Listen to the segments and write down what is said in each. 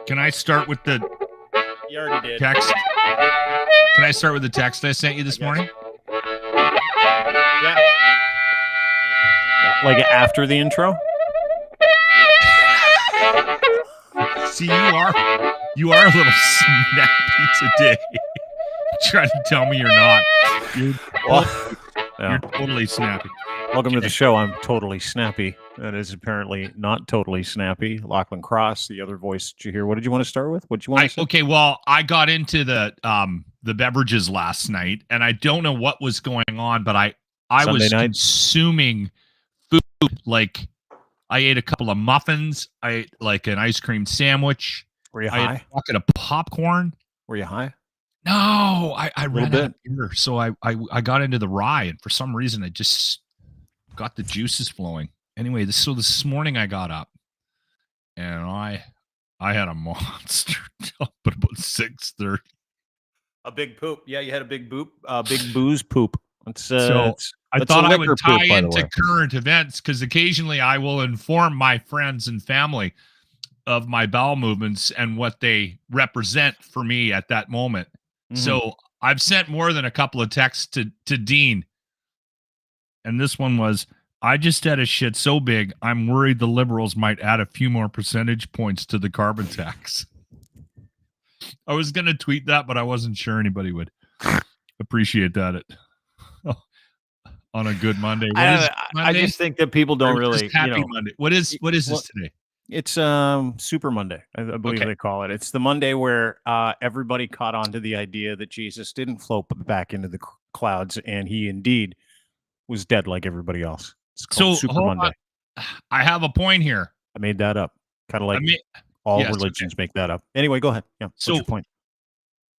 Can I start with the You already did. text? Can I start with the text I sent you this morning? Yeah. Like after the intro? See, you are a little snappy today. Trying to tell me you're not. You're totally snappy. Welcome to the show. I'm totally snappy. That is apparently not totally snappy. Lochlin Cross, the other voice that you hear. What did you want to start with? What did you want to say? Okay, well, I got into the beverages last night, and I don't know what was going on, but I was consuming food. Like, I ate a couple of muffins. I ate like an ice cream sandwich. Were you I high? ate a bucket of popcorn. Were you high? No, I ran out of beer, so I got into the rye, and for some reason I just got the juices flowing. Anyway, this morning I got up, and I had a monster dump at about 6:30. A big poop. Yeah, you had a big booze poop. I thought I would tie into current events because occasionally I will inform my friends and family of my bowel movements and what they represent for me at that moment. Mm-hmm. So I've sent more than a couple of texts to Dean. And this one was, I just had a shit so big, I'm worried the Liberals might add a few more percentage points to the carbon tax. I was going to tweet that, but I wasn't sure anybody would appreciate that on a good Monday. Monday? I just think that people don't really. Happy Monday. What is this today? It's Super Monday, I believe they call it. It's the Monday where everybody caught on to the idea that Jesus didn't float back into the clouds, and he indeed was dead like everybody else. It's called Super Monday. I have a point here. I made that up. Kind of like all religions make that up. Anyway, go ahead. Yeah. What's your point?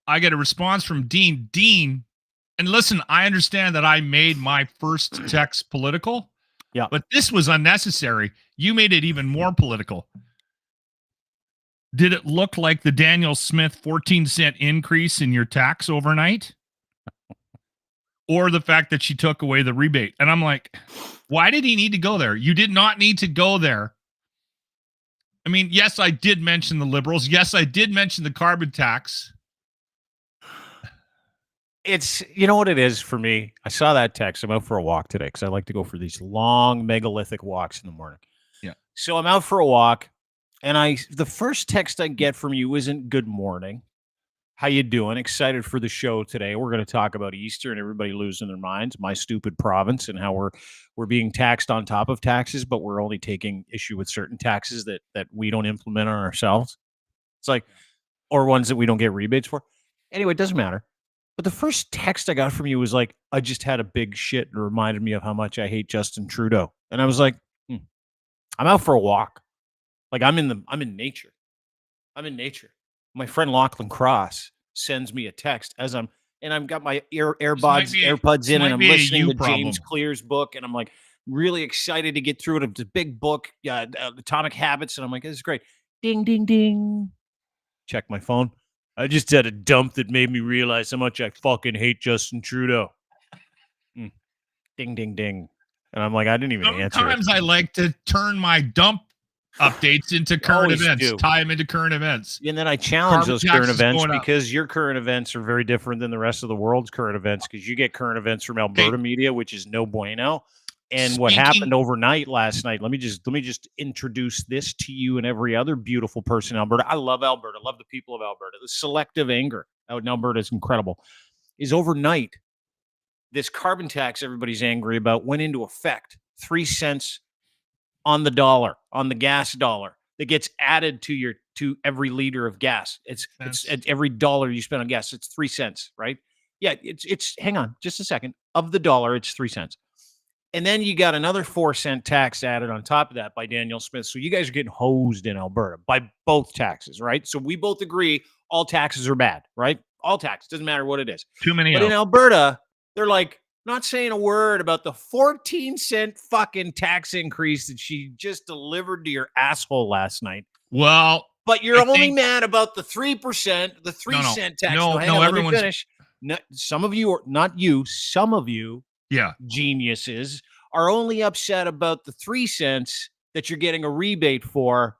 I get a response from Dean. Dean, and listen, I understand that I made my first text political. Yeah. But this was unnecessary. You made it even more political. Did it look like the Daniel Smith 14-cent increase in your tax overnight? Or the fact that she took away the rebate? And I'm like, why did he need to go there? You did not need to go there. I mean, yes, I did mention the Liberals. Yes, I did mention the carbon tax. It's, you know what it is for me? I saw that text. I'm out for a walk today because I like to go for these long megalithic walks in the morning. Yeah. So I'm out for a walk, and the first text I get from you isn't good morning. How you doing? Excited for the show today. We're going to talk about Easter and everybody losing their minds, my stupid province, and how we're being taxed on top of taxes, but we're only taking issue with certain taxes that we don't implement on ourselves. It's like, or ones that we don't get rebates for. Anyway, it doesn't matter. But the first text I got from you was like, I just had a big shit and reminded me of how much I hate Justin Trudeau. And I was like, I'm out for a walk. Like I'm in nature. I'm in nature. My friend Lochlin Cross sends me a text as I've got my AirPods in, and I'm listening to James Clear's book, and I'm like really excited to get through it. It's a big book, Atomic Habits, and I'm like, this is great. Ding, ding, ding. Check my phone. I just had a dump that made me realize how much I fucking hate Justin Trudeau. Ding, ding, ding. And I'm like, I didn't even answer. Sometimes I like to turn my dump updates into current events, tie them into current events. And then I challenge those current events because your current events are very different than the rest of the world's current events, because you get current events from Alberta media, which is no bueno. And what happened overnight last night, let me just introduce this to you and every other beautiful person in Alberta. I love Alberta. I love the people of Alberta. The selective anger out in Alberta is incredible. Is overnight, this carbon tax everybody's angry about went into effect. 3 cents on the dollar, on the gas dollar, that gets added to every liter of gas. It's every dollar you spend on gas, it's 3 cents, right? Yeah, it's hang on just a second. Of the dollar, it's 3 cents. And then you got another 4-cent tax added on top of that by Daniel Smith. So you guys are getting hosed in Alberta by both taxes, right? So we both agree all taxes are bad, right? All tax, doesn't matter what it is. Too many. But in Alberta, they're like not saying a word about the 14-cent fucking tax increase that she just delivered to your asshole last night. Well, but you're only mad about the 3%, the 3-cent tax. No, everyone's... Let me finish. No, some of you, not you, some of you, geniuses, are only upset about the 3 cents that you're getting a rebate for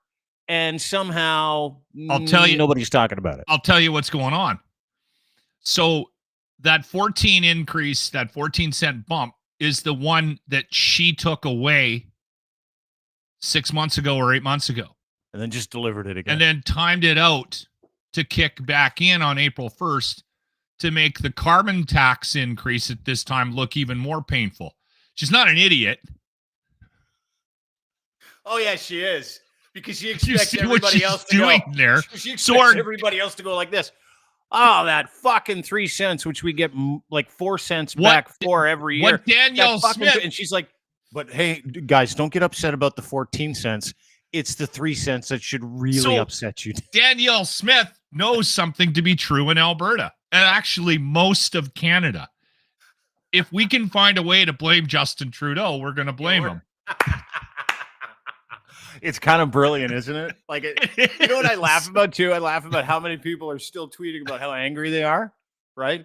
and somehow I'll tell you, nobody's talking about it. I'll tell you what's going on. So that 14 increase, that 14-cent bump is the one that she took away 6 months ago or 8 months ago. And then just delivered it again. And then timed it out to kick back in on April 1st to make the carbon tax increase at this time look even more painful. She's not an idiot. Oh, yeah, she is. Because she expects everybody else to doing go. There. She expects everybody else to go like this. Oh, that fucking 3 cents, which we get like 4 cents back for every year. What Danielle Smith. And she's like, but hey, guys, don't get upset about the 14 cents. It's the 3 cents that should really upset you. Danielle Smith knows something to be true in Alberta and actually most of Canada. If we can find a way to blame Justin Trudeau, we're going to blame him. It's kind of brilliant, isn't it? Like, you know what I laugh about too? I laugh about how many people are still tweeting about how angry they are, right?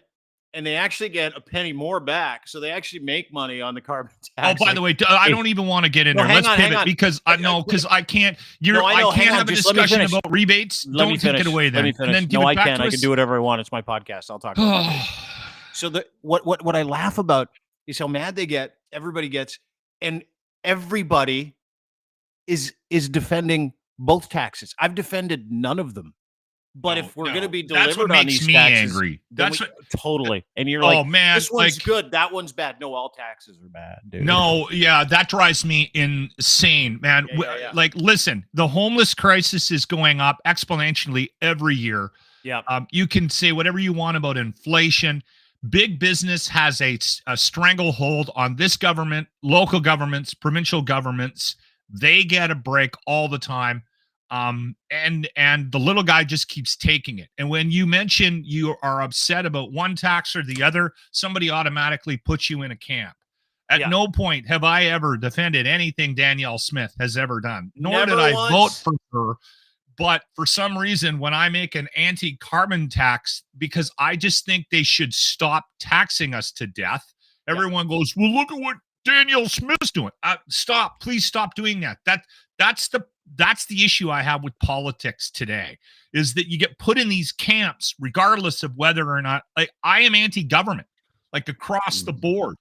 And they actually get a penny more back, so they actually make money on the carbon tax. Oh, by the way, I don't even want to get in there. Let's pivot because I can't. I can't have a discussion about rebates. Don't take it away then. And then give it back to us. I can do whatever I want. It's my podcast. I'll talk about it. So what I laugh about is how mad they get. Everybody gets, and everybody is defending both taxes. I've defended none of them. But if we're going to be delivered on these taxes, angry. That's what, totally. And you're like, man, this one's good, that one's bad. No, all taxes are bad, dude. No, yeah, that drives me insane, man. Yeah. Like, listen, the homeless crisis is going up exponentially every year. Yeah. You can say whatever you want about inflation. Big business has a stranglehold on this government, local governments, provincial governments. They get a break all the time. And the little guy just keeps taking it. And when you mention you are upset about one tax or the other, somebody automatically puts you in a camp. At no point have I ever defended anything Danielle Smith has ever done, nor did I vote for her. But for some reason, when I make an anti-carbon tax, because I just think they should stop taxing us to death, everyone goes, well, look at what Danielle Smith's doing. Stop. Please stop doing that. That's the issue I have with politics today, is that you get put in these camps regardless of whether or not, like, I am anti-government, like, across the board.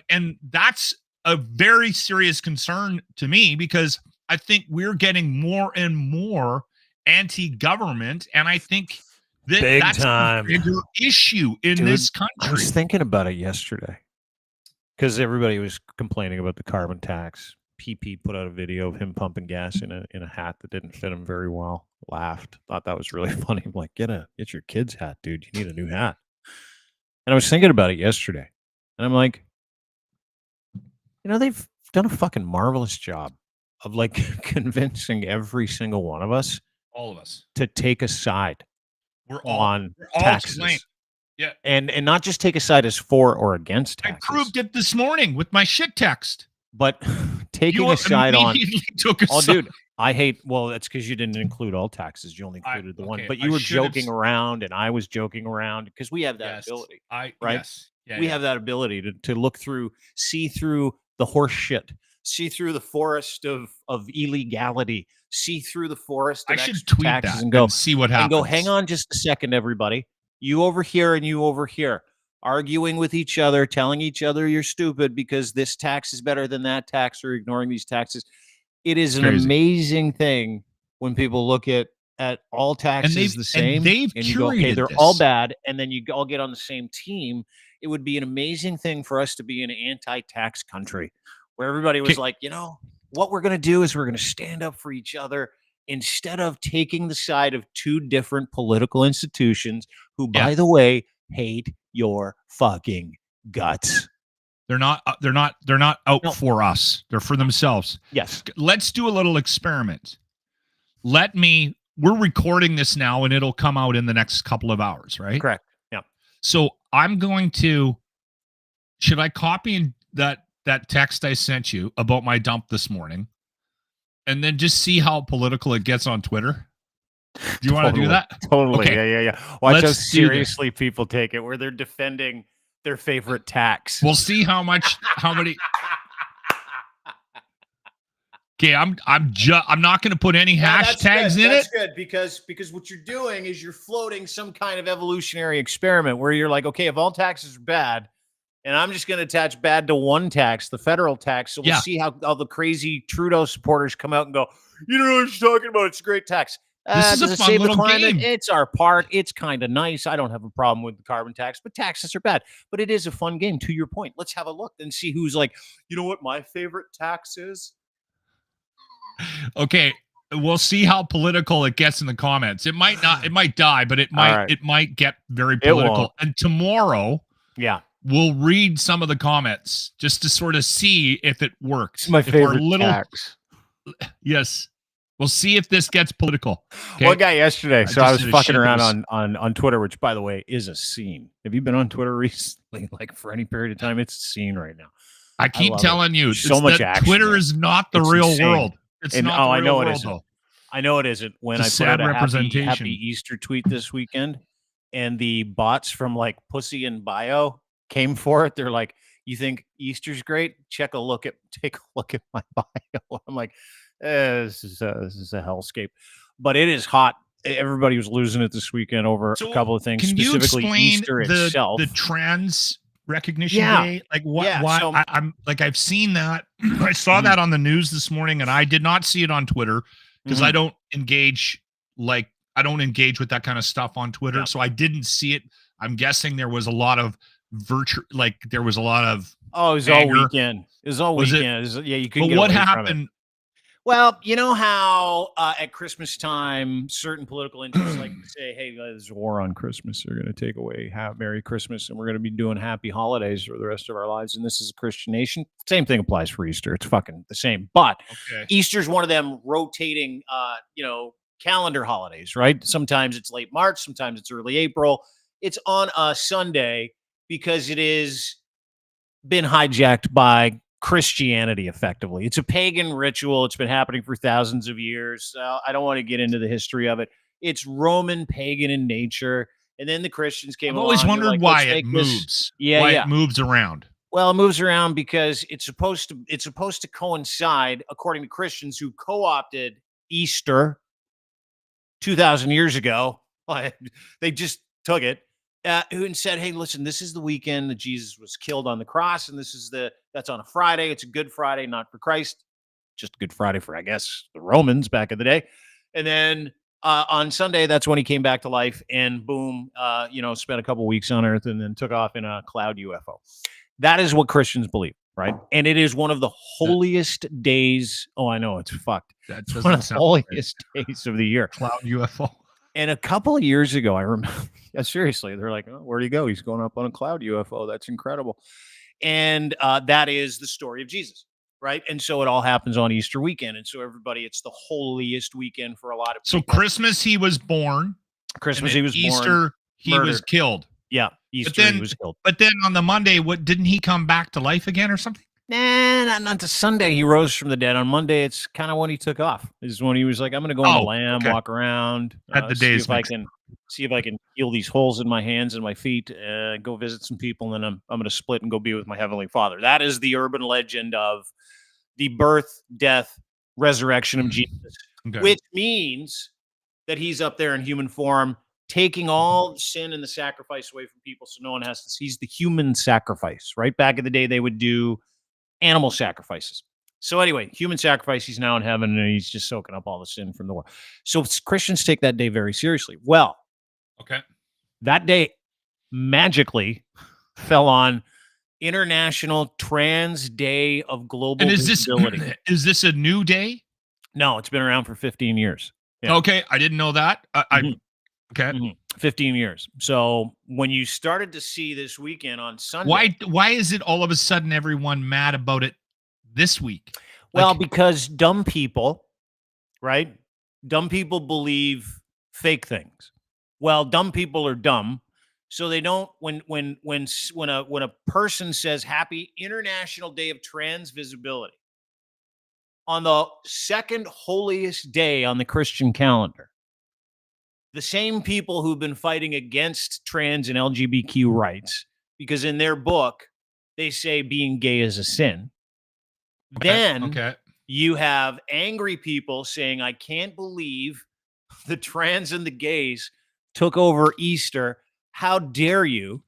And that's a very serious concern to me, because I think we're getting more and more anti-government. And I think that's a bigger issue in this country. I was thinking about it yesterday because everybody was complaining about the carbon tax. PP put out a video of him pumping gas in a hat that didn't fit him very well. Laughed. Thought that was really funny. I'm like, get your kid's hat, dude. You need a new hat. And I was thinking about it yesterday. And I'm like, they've done a fucking marvelous job of, like, convincing every single one of us, all of us, to take a side on taxes. All yeah. And not just take a side as for or against taxes. I proved it this morning with my shit text. But taking a side on, dude, I hate. Well, that's because you didn't include all taxes. You only included the one. But you were joking around, and I was joking around because we have that ability, right? Yes. We have that ability to look through, see through the horse shit, see through the forest of illegality, see through the forest. Of I should tweet that and go see what happens. And go, hang on just a second, everybody. You over here and you over here, arguing with each other, telling each other you're stupid because this tax is better than that tax, or ignoring these taxes. It is an amazing thing when people look at all taxes the same, and you go, okay, they're all bad, and then you all get on the same team. It would be an amazing thing for us to be an anti-tax country where everybody was like, what we're going to do is we're going to stand up for each other instead of taking the side of two different political institutions who, by the way, hate your fucking guts. They're not out for us. They're for themselves. Yes. Let's do a little experiment. We're recording this now and it'll come out in the next couple of hours, right? Correct. Yeah. So I'm going to, should I copy that text I sent you about my dump this morning and then just see how political it gets on Twitter? Do you want to do that? Totally. Okay. Yeah. Watch how seriously people take it, where they're defending their favorite tax. We'll see how many. Okay, I'm not going to put any hashtags in it. That's good because what you're doing is you're floating some kind of evolutionary experiment where you're like, okay, if all taxes are bad, and I'm just going to attach bad to one tax, the federal tax. So we'll see how all the crazy Trudeau supporters come out and go, you don't know what you're talking about. It's a great tax. This is a fun little game. It's our part. It's kind of nice. I don't have a problem with the carbon tax, but taxes are bad. But it is a fun game. To your point, let's have a look and see who's like, you know what my favorite tax is? Okay, we'll see how political it gets in the comments. It might not. It might die, but it might get very political. And tomorrow, we'll read some of the comments just to sort of see if it works. It's my favorite tax. Yes. We'll see if this gets political. Okay? One guy yesterday, so I was fucking around on Twitter, which, by the way, is a scene. Have you been on Twitter recently? Like, for any period of time? It's a scene right now. I keep telling you, so much action. Twitter is not the real world. It's not the real world, though. I know it isn't. When I put out a happy Easter tweet this weekend, and the bots from, like, Pussy and Bio came for it, they're like, you think Easter's great? Take a look at my bio. I'm like, this is a hellscape, but it is hot. Everybody was losing it this weekend over a couple of things. Can specifically you explain Easter itself, the trans recognition day? Like what? Why? So, I'm like, I've seen that. I saw that on the news this morning, and I did not see it on Twitter because I don't engage. Like, I don't engage with that kind of stuff on Twitter, so I didn't see it. I'm guessing there was a lot of there was a lot of. Oh, it was all weekend. It was all weekend. You couldn't. But what happened? Well, you know how at Christmas time, certain political interests like to say, hey, there's a war on Christmas. They're going to take away Merry Christmas, and we're going to be doing happy holidays for the rest of our lives. And this is a Christian nation. Same thing applies for Easter. It's fucking the same. But Easter's one of them rotating, calendar holidays, right? Sometimes it's late March. Sometimes it's early April. It's on a Sunday because it is been hijacked by Christianity, effectively. It's a pagan ritual. It's been happening for thousands of years. I don't want to get into the history of it. It's Roman pagan in nature. And then the Christians came along. I've always wondered why it moves. It moves around. Well, it moves around because it's supposed to coincide, according to Christians who co-opted Easter 2,000 years ago. They just took it. And said, hey, listen, this is the weekend that Jesus was killed on the cross, and that's on a Friday. It's a Good Friday, not for Christ, just a Good Friday for, I guess, the Romans back in the day. And then on Sunday, that's when he came back to life, and boom, spent a couple weeks on Earth, and then took off in a cloud UFO. That is what Christians believe, right? And it is one of the holiest days. Oh, I know, it's fucked. That's one of the holiest days of the year. Cloud UFO. And a couple of years ago, I remember, seriously, they're like, oh, where'd he go? He's going up on a cloud UFO. That's incredible. And that is the story of Jesus, right? And so it all happens on Easter weekend. And so it's the holiest weekend for a lot of people. So Christmas, he was born. Christmas, he was born. Easter, he was killed. Yeah, Easter, he was killed. But then on the Monday, didn't he come back to life again or something? Nah, not to Sunday. He rose from the dead. On Monday, it's kind of when he took off. This is when he was like, I'm going to go on the lamb, walk around, see if I can heal these holes in my hands and my feet, go visit some people, and then I'm going to split and go be with my Heavenly Father. That is the urban legend of the birth, death, resurrection of Jesus, which means that he's up there in human form, taking all the sin and the sacrifice away from people so no one has to. He's the human sacrifice, right? Back in the day, they would do animal sacrifices. So anyway, human sacrifice, he's now in heaven, and he's just soaking up all the sin from the world. So Christians take that day very seriously. Well, that day magically fell on International Trans Day of Global Visibility. Is this a new day? No, it's been around for 15 years. Yeah. Okay, I didn't know that. 15 years. So when you started to see this weekend on Sunday, why is it all of a sudden everyone mad about it this week? Well, because dumb people, right? Dumb people believe fake things. Well, dumb people are dumb, so they don't. When a person says Happy International Day of Trans Visibility on the second holiest day on the Christian calendar, the same people who've been fighting against trans and LGBTQ rights, because in their book, they say being gay is a sin. Then You have angry people saying, I can't believe the trans and the gays took over Easter. How dare you?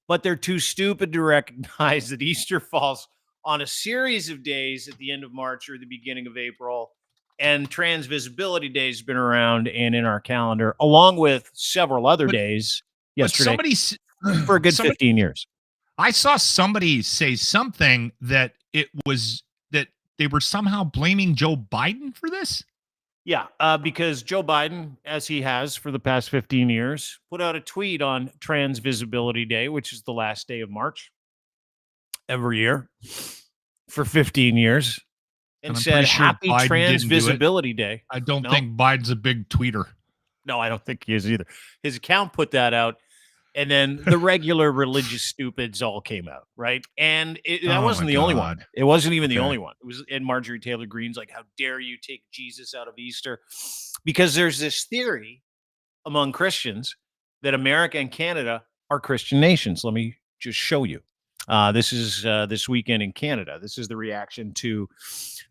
But they're too stupid to recognize that Easter falls on a series of days at the end of March or the beginning of April. And Trans Visibility Day has been around and in our calendar, along with several other days yesterday for a good 15 years. I saw somebody say something that it was that they were somehow blaming Joe Biden for this. Yeah, because Joe Biden, as he has for the past 15 years, put out a tweet on Trans Visibility Day, which is the last day of March every year for 15 years, and said, sure Happy Biden Trans Visibility Day. I don't think Biden's a big tweeter. No, I don't think he is either. His account put that out, and then the regular religious stupids all came out, right? And that wasn't the only one. It wasn't even the only one. It was in Marjorie Taylor Greene's like, how dare you take Jesus out of Easter? Because there's this theory among Christians that America and Canada are Christian nations. Let me just show you. This is this weekend in Canada. This is the reaction to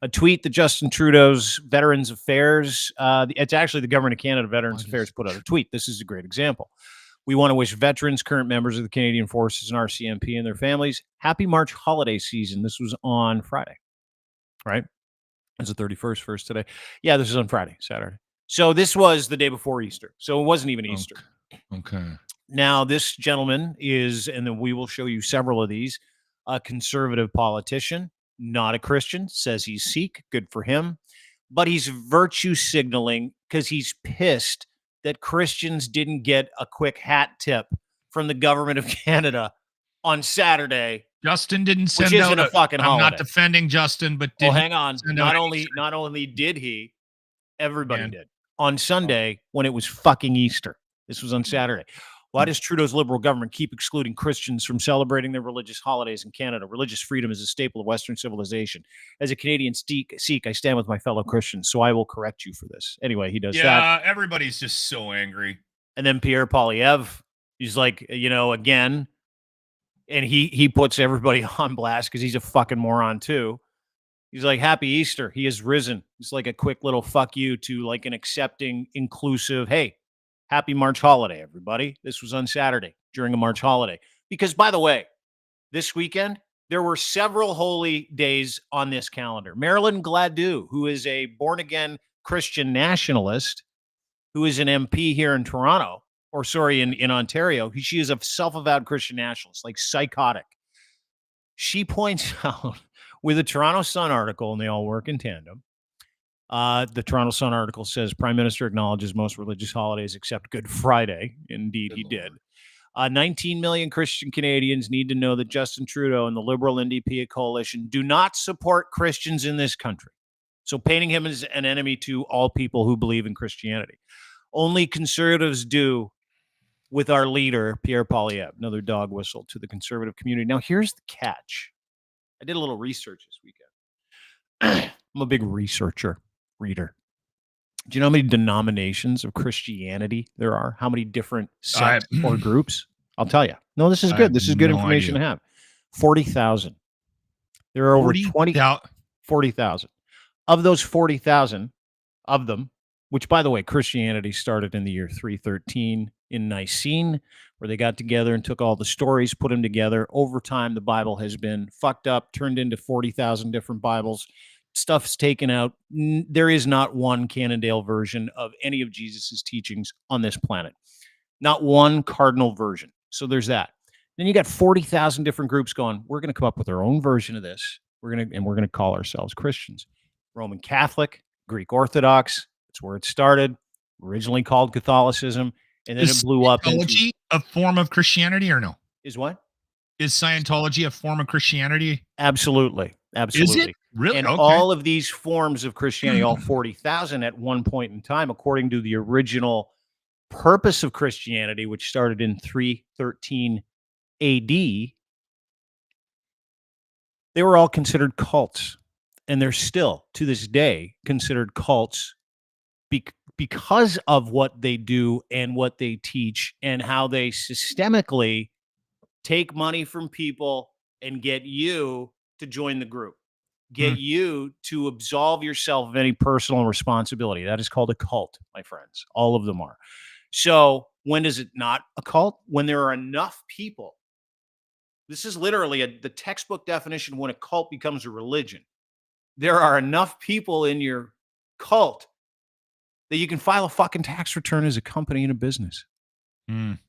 a tweet that Justin Trudeau's Veterans Affairs, it's actually the Government of Canada Veterans Affairs put out a tweet. This is a great example. We want to wish veterans, current members of the Canadian Forces and RCMP and their families happy March holiday season. This was on Friday, right? It's the 31st, first today. Yeah, this is on Friday, Saturday. So this was the day before Easter. So it wasn't even Easter. Okay. Now, this gentleman is, and then we will show you several of these, a conservative politician, not a Christian, says he's Sikh, good for him, but he's virtue signaling because he's pissed that Christians didn't get a quick hat tip from the government of Canada on Saturday. Justin didn't send which out isn't a fucking holiday. I'm not defending Justin, but hang on. Not only did he, everybody did. On Sunday, when it was fucking Easter. This was on Saturday. Why does Trudeau's Liberal government keep excluding Christians from celebrating their religious holidays in Canada? Religious freedom is a staple of Western civilization. As a Canadian Sikh, I stand with my fellow Christians, so I will correct you for this. Anyway, he does that. Yeah, everybody's just so angry. And then Pierre Poilievre, he's like, again, and he puts everybody on blast because he's a fucking moron too. He's like, Happy Easter. He has risen. It's like a quick little fuck you to like an accepting, inclusive, hey, happy March holiday, everybody. This was on Saturday during a March holiday. Because, by the way, this weekend, there were several holy days on this calendar. Marilyn Gladue, who is a born-again Christian nationalist, who is an MP here in Toronto, in Ontario. She is a self-avowed Christian nationalist, like psychotic. She points out with a Toronto Sun article, and they all work in tandem, the Toronto Sun article says Prime Minister acknowledges most religious holidays except Good Friday. Indeed, he did. 19 million Christian Canadians need to know that Justin Trudeau and the Liberal NDP coalition do not support Christians in this country. So painting him as an enemy to all people who believe in Christianity. Only conservatives do with our leader, Pierre Poilievre, another dog whistle to the conservative community. Now, here's the catch. I did a little research this weekend. I'm a big reader. Do you know how many denominations of Christianity there are? How many different sects or groups? I'll tell you. No, this is good. This is good information to have. 40,000. There are over 40,000. Of those 40,000 of them, which, by the way, Christianity started in the year 313 in Nicene, where they got together and took all the stories, put them together. Over time, the Bible has been fucked up, turned into 40,000 different Bibles. Stuff's taken out. There is not one Cannondale version of any of Jesus's teachings on this planet. Not one cardinal version. So there's that. Then you got 40,000 different groups going, we're going to come up with our own version of this. We're going to call ourselves Christians. Roman Catholic, Greek Orthodox. That's where it started. Originally called Catholicism. And then it blew up into... Is Scientology a form of Christianity or no? Is what? Is Scientology a form of Christianity? Absolutely. Is it? Really? And all of these forms of Christianity, all 40,000 at one point in time, according to the original purpose of Christianity, which started in 313 AD, they were all considered cults. And they're still, to this day, considered cults because of what they do and what they teach and how they systemically take money from people and get you to join the group. get you to absolve yourself of any personal responsibility. That is called a cult, my friends. All of them are. So when is it not a cult? When there are enough people. This is literally the textbook definition when a cult becomes a religion. There are enough people in your cult that you can file a fucking tax return as a company and a business.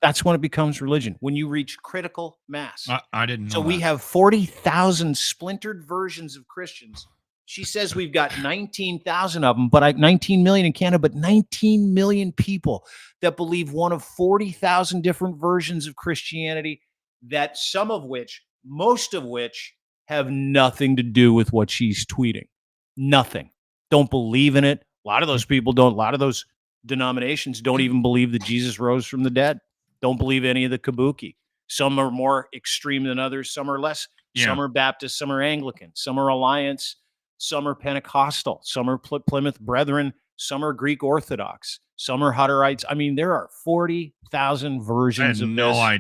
That's when it becomes religion, when you reach critical mass. I didn't know So we have 40,000 splintered versions of Christians. She says we've got 19,000 of them, but 19 million in Canada, but 19 million people that believe one of 40,000 different versions of Christianity, that some of which, most of which, have nothing to do with what she's tweeting. Nothing. Don't believe in it. A lot of those people don't. A lot of those denominations don't even believe that Jesus rose from the dead. Don't believe any of the kabuki. Some are more extreme than others. Some are less. Yeah. Some are Baptist. Some are Anglican. Some are Alliance. Some are Pentecostal. Some are Plymouth Brethren. Some are Greek Orthodox. Some are Hutterites. I mean, there are 40,000 versions of this.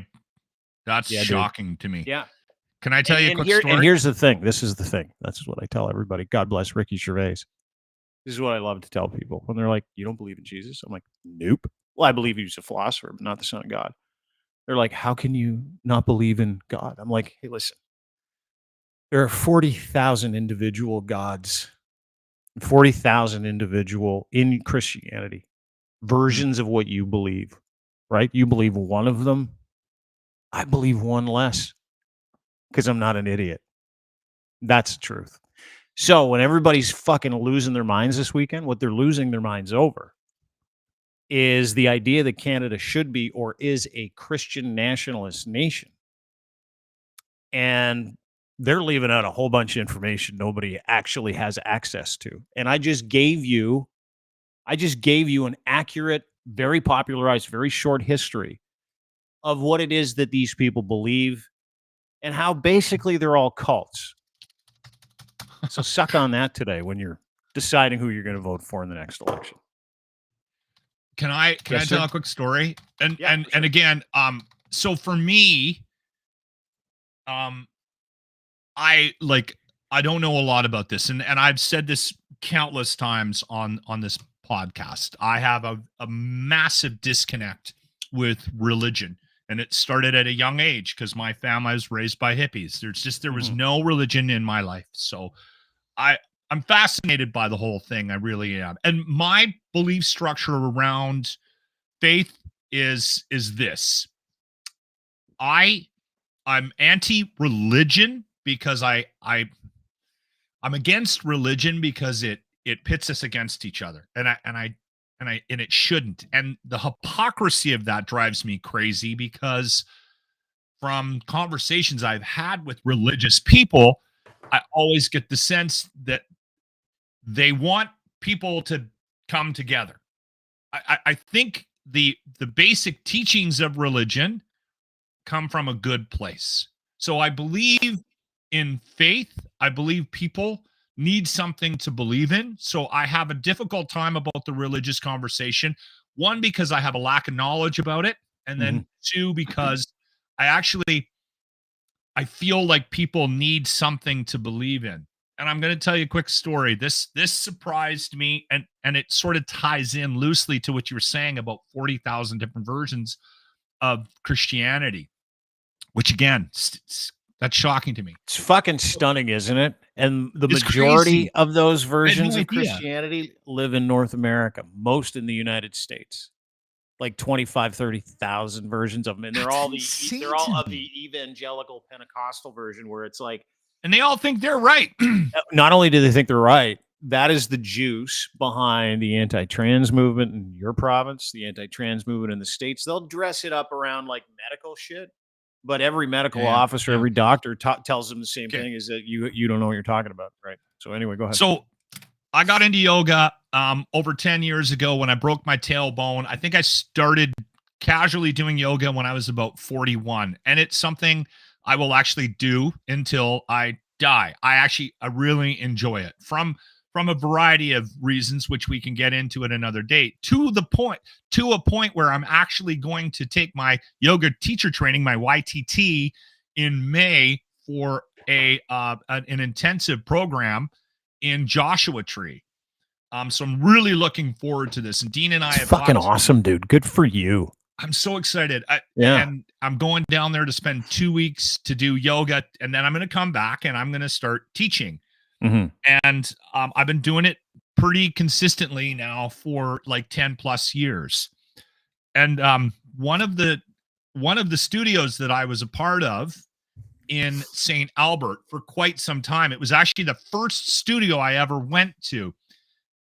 That's shocking to me. Yeah. Can I tell you a quick story? And here's the thing. This is the thing. That's what I tell everybody. God bless Ricky Gervais. This is what I love to tell people when they're like, you don't believe in Jesus? I'm like, nope. Well, I believe he was a philosopher, but not the Son of God. They're like, how can you not believe in God? I'm like, hey, listen, there are 40,000 individual gods, 40,000 individual in Christianity versions of what you believe, right? You believe one of them. I believe one less because I'm not an idiot. That's the truth. So when everybody's fucking losing their minds this weekend, what they're losing their minds over is the idea that Canada should be or is a Christian nationalist nation. And they're leaving out a whole bunch of information nobody actually has access to. And I just gave you an accurate, very popularized, very short history of what it is that these people believe and how basically they're all cults. So suck on that today when you're deciding who you're going to vote for in the next election. Can I tell a quick story? And again, so for me, I don't know a lot about this, and I've said this countless times on this podcast. I have a massive disconnect with religion. And it started at a young age because my family was raised by hippies. There was no religion in my life. So I'm fascinated by the whole thing. I really am. And my belief structure around faith is this. I'm anti-religion because I'm against religion because it pits us against each other. And it shouldn't. And the hypocrisy of that drives me crazy because from conversations I've had with religious people, I always get the sense that they want people to come together. I think the basic teachings of religion come from a good place. So I believe in faith. I believe people need something to believe in. So I have a difficult time about the religious conversation. One, because I have a lack of knowledge about it. And then two, because I feel like people need something to believe in. And I'm going to tell you a quick story. This surprised me, and it sort of ties in loosely to what you were saying about 40,000 different versions of Christianity, which again, that's shocking to me. It's fucking stunning, isn't it? And the majority of those versions of Christianity live in North America, most in the United States. Like 25, 30,000 versions of them. And they're all of the evangelical Pentecostal version where it's like, and they all think they're right. Not only do they think they're right, that is the juice behind the anti-trans movement in your province, the anti-trans movement in the States. They'll dress it up around like medical shit. But every medical officer, every doctor tells them the same thing, is that you don't know what you're talking about, right? So anyway, go ahead. So I got into yoga over 10 years ago when I broke my tailbone. I think I started casually doing yoga when I was about 41. And it's something I will actually do until I die. I really enjoy it from a variety of reasons, which we can get into at another date, to a point where I'm actually going to take my yoga teacher training, my YTT, in May for an intensive program in Joshua Tree. So I'm really looking forward to this. And Dean and I have fucking awesome, dude. Good for you. I'm so excited. And I'm going down there to spend 2 weeks to do yoga, and then I'm going to come back and I'm going to start teaching. And I've been doing it pretty consistently now for like 10 plus years. And one of the studios that I was a part of in St. Albert for quite some time, it was actually the first studio I ever went to.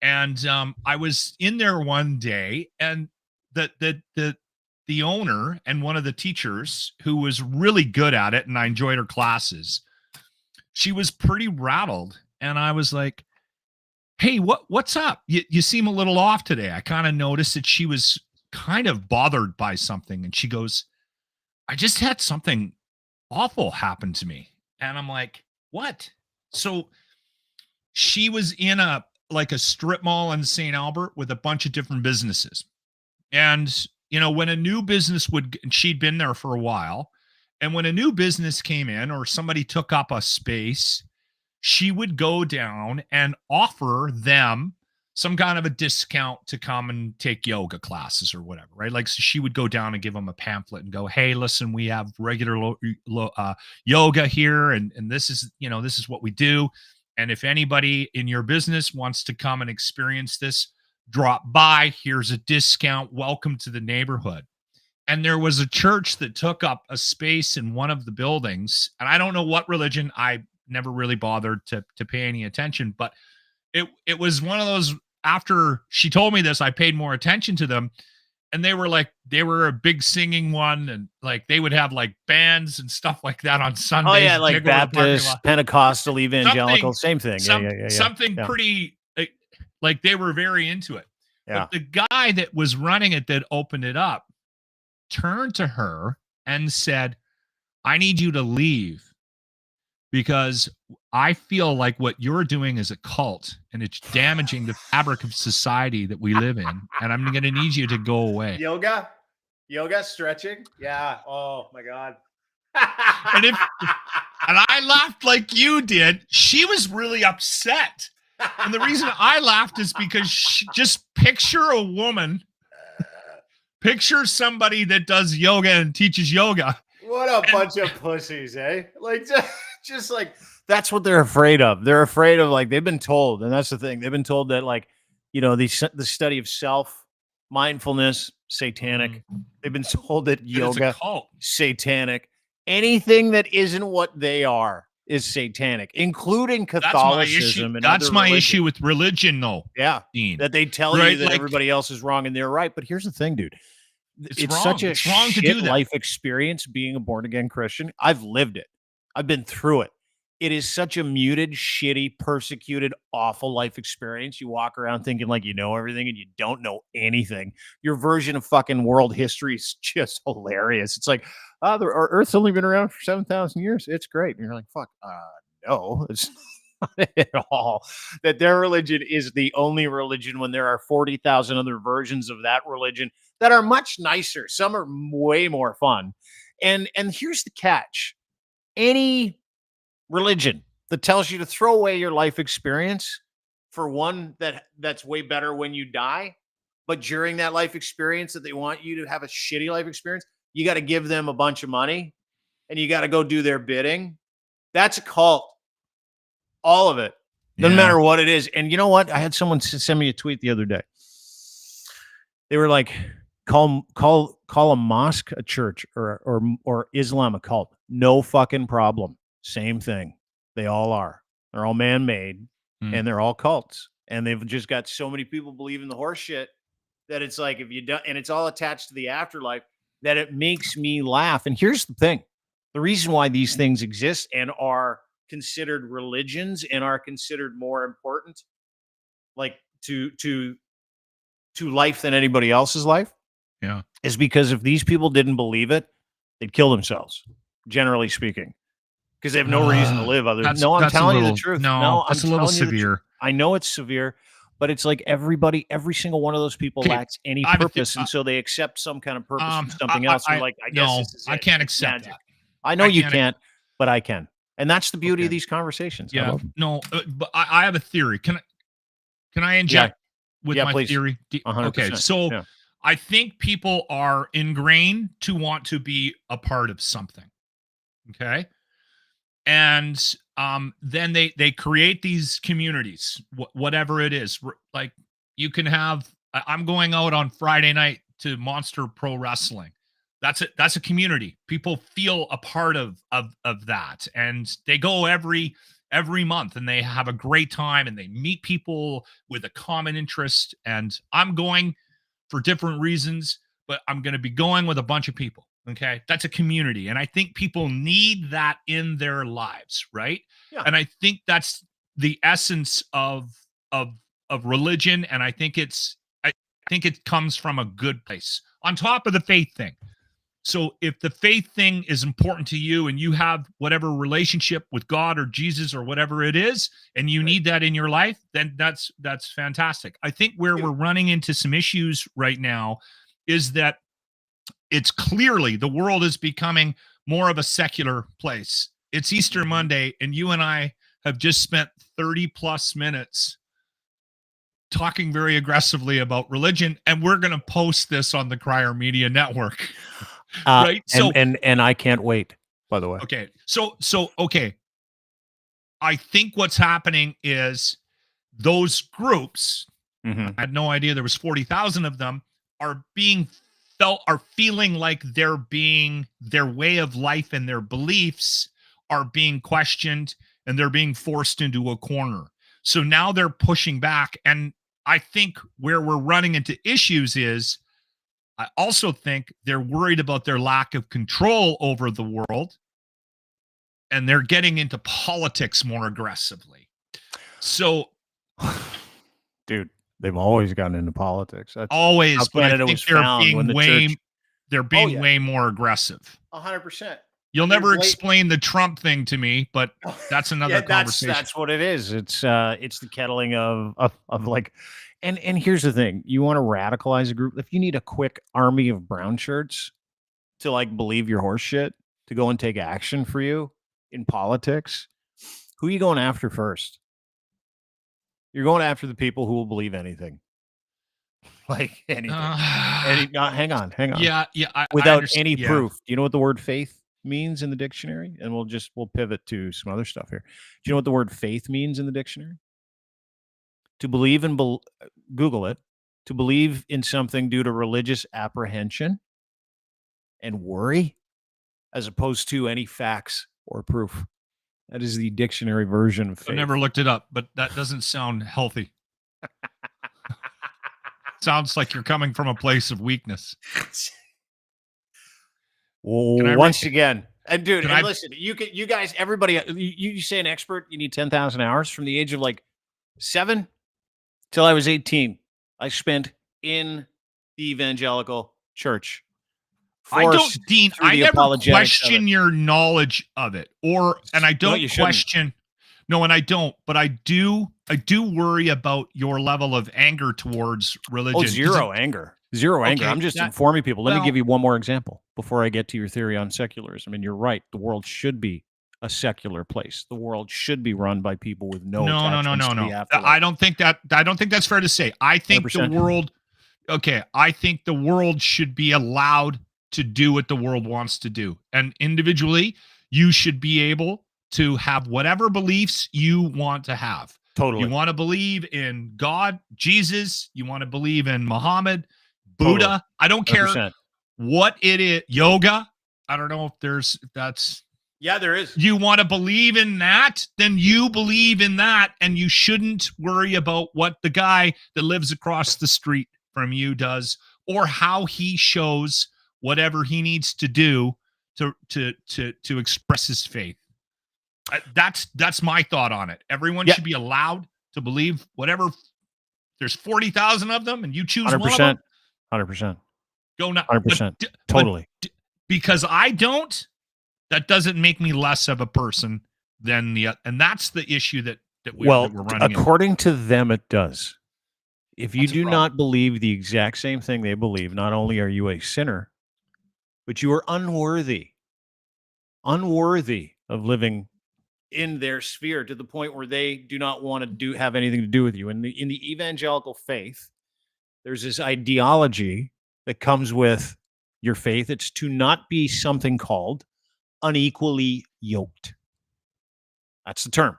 And I was in there one day, and the owner and one of the teachers, who was really good at it, and I enjoyed her classes, she was pretty rattled. And I was like, hey, what's up? You seem a little off today. I kind of noticed that she was kind of bothered by something. And she goes, I just had something awful happen to me. And I'm like, what? So she was in a strip mall in St. Albert with a bunch of different businesses. And, when a new business she'd been there for a while. And when a new business came in or somebody took up a space, she would go down and offer them some kind of a discount to come and take yoga classes or whatever, right? Like, so she would go down and give them a pamphlet and go, hey, listen, we have regular yoga here. And this is, this is what we do. And if anybody in your business wants to come and experience this, drop by. Here's a discount. Welcome to the neighborhood. And there was a church that took up a space in one of the buildings. And I don't know what religion. I never really bothered to pay any attention. But it was one of those, after she told me this, I paid more attention to them. And they were a big singing one, and like they would have like bands and stuff like that on Sundays. Oh yeah, like Baptist, Pentecostal, Evangelical, same thing. Something pretty, like they were very into it. Yeah. But the guy that was running it, that opened it up, turned to her and said, I need you to leave, because I feel like what you're doing is a cult and it's damaging the fabric of society that we live in. And I'm going to need you to go away. Yoga, stretching. Yeah. Oh my God. And I laughed like you did. She was really upset. And the reason I laughed is because just picture a woman, picture somebody that does yoga and teaches yoga. What a bunch of pussies, eh? Like, just like, that's what they're afraid of. They're afraid of, like, they've been told, and that's the thing. They've been told that, like, the study of self, mindfulness, satanic. They've been told that yoga, satanic. Anything that isn't what they are is satanic, including Catholicism. That's my issue with religion, though. Yeah, Dean. That they tell you that everybody else is wrong and they're right. But here's the thing, dude. It's wrong. such a it's wrong shit to do that. life experience being a born-again Christian. I've lived it. I've been through it. It is such a muted, shitty, persecuted, awful life experience. You walk around thinking like you know everything and you don't know anything. Your version of fucking world history is just hilarious. It's like, our Earth's only been around for 7,000 years. It's great. And you're like, fuck, no, it's not at all. That their religion is the only religion when there are 40,000 other versions of that religion that are much nicer. Some are way more fun. And here's the catch. Any religion that tells you to throw away your life experience for one that's way better when you die, but during that life experience that they want you to have a shitty life experience, you got to give them a bunch of money and you got to go do their bidding. That's a cult. All of it. Doesn't matter what it is. And you know what? I had someone send me a tweet the other day. They were like, call a mosque a church or Islam a cult. No fucking problem. Same thing. They all are. They're all man-made and they're all cults. And they've just got so many people believing the horse shit that it's like, if you don't, and it's all attached to the afterlife, that it makes me laugh. And here's the thing. The reason why these things exist and are considered religions and are considered more important, like to life than anybody else's life, is because if these people didn't believe it, they'd kill themselves, generally speaking, because they have no reason to live other than, no, I'm telling you the truth. No, that's a little severe. I know it's severe, but it's like every single one of those people lacks any purpose. And so they accept some kind of purpose from something else. I guess this is I can't accept magic. that. I know you can't, but I can. And that's the beauty Okay. of these conversations. I Yeah. love them. No, but I have a theory. Can I inject with my please. theory? 100%. Okay. So Yeah. I think people are ingrained to want to be a part of something. Okay. And then they create these communities, whatever it is. Like you can have, I'm going out on Friday night to Monster Pro Wrestling. That's a community. People feel a part of that, and they go every month, and they have a great time, and they meet people with a common interest. And I'm going for different reasons, but I'm going to be going with a bunch of people. Okay. That's a community. And I think people need that in their lives. Right. Yeah. And I think that's the essence of religion. And I think it comes from a good place on top of the faith thing. So if the faith thing is important to you and you have whatever relationship with God or Jesus or whatever it is, and you need that in your life, then that's fantastic. I think where we're running into some issues right now is that it's clearly the world is becoming more of a secular place. It's Easter Monday, and you and I have just spent 30 plus minutes talking very aggressively about religion, and we're going to post this on the Crier Media Network. Right. So and I can't wait, by the way. Okay. So okay. I think what's happening is those groups, I had no idea there was 40,000 of them, are feeling like their way of life and their beliefs are being questioned, and they're being forced into a corner. So now they're pushing back. And I think where we're running into issues is, I also think they're worried about their lack of control over the world, and they're getting into politics more aggressively. So, dude, they've always gotten into politics. That's always, but I think they're being way more aggressive. 100%. You'll never explain the Trump thing to me, but that's another conversation. That's what it is. It's the kettling of like. And here's the thing: you want to radicalize a group. If you need a quick army of brown shirts to like believe your horse shit, to go and take action for you in politics, who are you going after first? You're going after the people who will believe anything, like anything. Hang on. Yeah. Without any proof. Do you know what the word faith means in the dictionary? And we'll pivot to some other stuff here. Do you know what the word faith means in the dictionary? To believe in, Google it, to believe in something due to religious apprehension and worry, as opposed to any facts or proof. That is the dictionary version of faith. I've never looked it up, but that doesn't sound healthy. Sounds like you're coming from a place of weakness. Once again, and dude, listen, you guys, everybody, you say an expert, you need 10,000 hours. From the age of like 7 till I was 18, I spent in the evangelical church. I never question your knowledge of it, and I don't question. No, and I don't, but I do worry about your level of anger towards religion. Oh, zero anger. I'm just informing people. Let me give you one more example before I get to your theory on secularism. And you're right. The world should be a secular place. The world should be run by people with no. I don't think that's fair to say. I think 100%. The world. Okay, I think the world should be allowed to do what the world wants to do, and individually, you should be able to have whatever beliefs you want to have. Totally. You want to believe in God, Jesus. You want to believe in Muhammad, Buddha. Totally. I don't care 100%. What it is. Yoga. I don't know if that's. Yeah, there is. You want to believe in that? Then you believe in that, and you shouldn't worry about what the guy that lives across the street from you does, or how he shows whatever he needs to do to express his faith. That's my thought on it. Everyone should be allowed to believe whatever. There's 40,000 of them, and you choose 100%, one of them. 100%. Go now. 100%. Totally. Because I don't. That doesn't make me less of a person than and that's the issue that we're running. According to them, it does. If you do not believe the exact same thing they believe, not only are you a sinner, but you are unworthy of living in their sphere to the point where they do not want to have anything to do with you. In the evangelical faith, there's this ideology that comes with your faith. It's to not be something called unequally yoked. That's the term,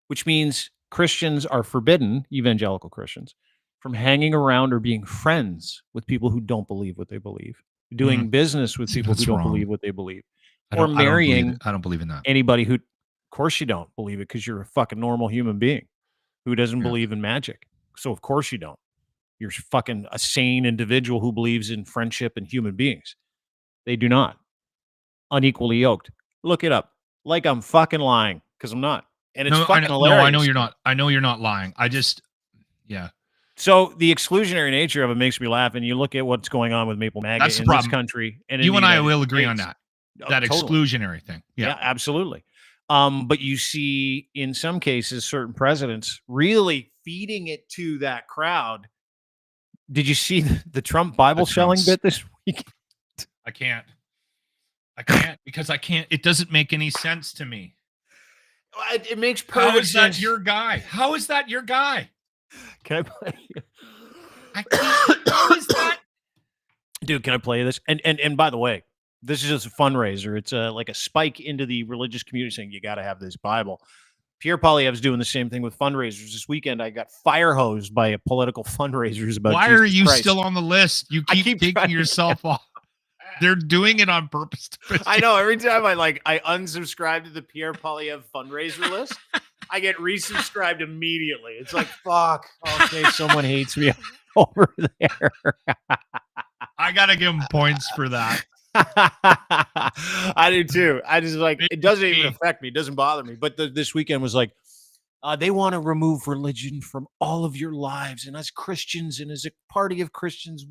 which means Christians are forbidden, evangelical Christians, from hanging around or being friends with people who don't believe what they believe, doing business with people who don't believe what they believe, or marrying I don't believe in that. anybody who, of course you don't believe it because you're a fucking normal human being who doesn't believe in magic. So of course you don't. You're fucking a sane individual who believes in friendship and human beings. They do not. Unequally yoked. Look it up. Like I'm fucking lying, because I'm not. And it's fucking hilarious. No, I know you're not. I know you're not lying. Yeah. So the exclusionary nature of it makes me laugh. And you look at what's going on with Maple MAGA in this country. And you and I will agree on that. That totally. Exclusionary thing. Yeah, absolutely. But you see in some cases certain presidents really feeding it to that crowd. Did you see the Trump Bible selling bit this week? I can't because I can't. It doesn't make any sense to me. It makes perfect sense. How is that your guy? How is that your guy? Can I play? I can't. How is that? Dude, can I play this? And by the way, this is just a fundraiser. It's like a spike into the religious community saying you got to have this Bible. Pierre Poilievre's doing the same thing with fundraisers. This weekend, I got fire hosed by a political fundraisers about Why Jesus are you Christ. still on the list? You keep taking yourself off. They're doing it on purpose. I know. Every time I unsubscribe to the Pierre Poilievre fundraiser list, I get resubscribed immediately. It's like, fuck. Okay, someone hates me over there. I gotta give him points for that. I do too. I just it doesn't even affect me. It doesn't bother me. But this weekend was like, they want to remove religion from all of your lives. And as Christians and as a party of Christians,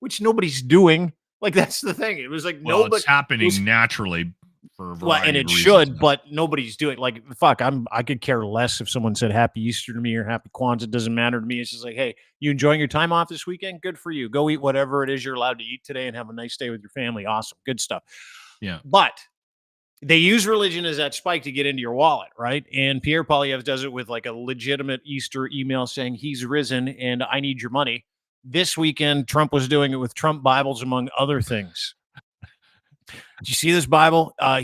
which nobody's doing. Like, that's the thing. It was like, it's happening naturally for a variety and it of reasons, should, but nobody's doing. Like, fuck, I could care less if someone said Happy Easter to me or Happy Kwanzaa. It doesn't matter to me. It's just like, hey, you enjoying your time off this weekend? Good for you. Go eat whatever it is you're allowed to eat today and have a nice day with your family. Awesome. Good stuff. Yeah. But they use religion as that spike to get into your wallet, right? And Pierre Poilievre does it with like a legitimate Easter email saying he's risen and I need your money. This weekend, Trump was doing it with Trump Bibles, among other things. Did you see this Bible? I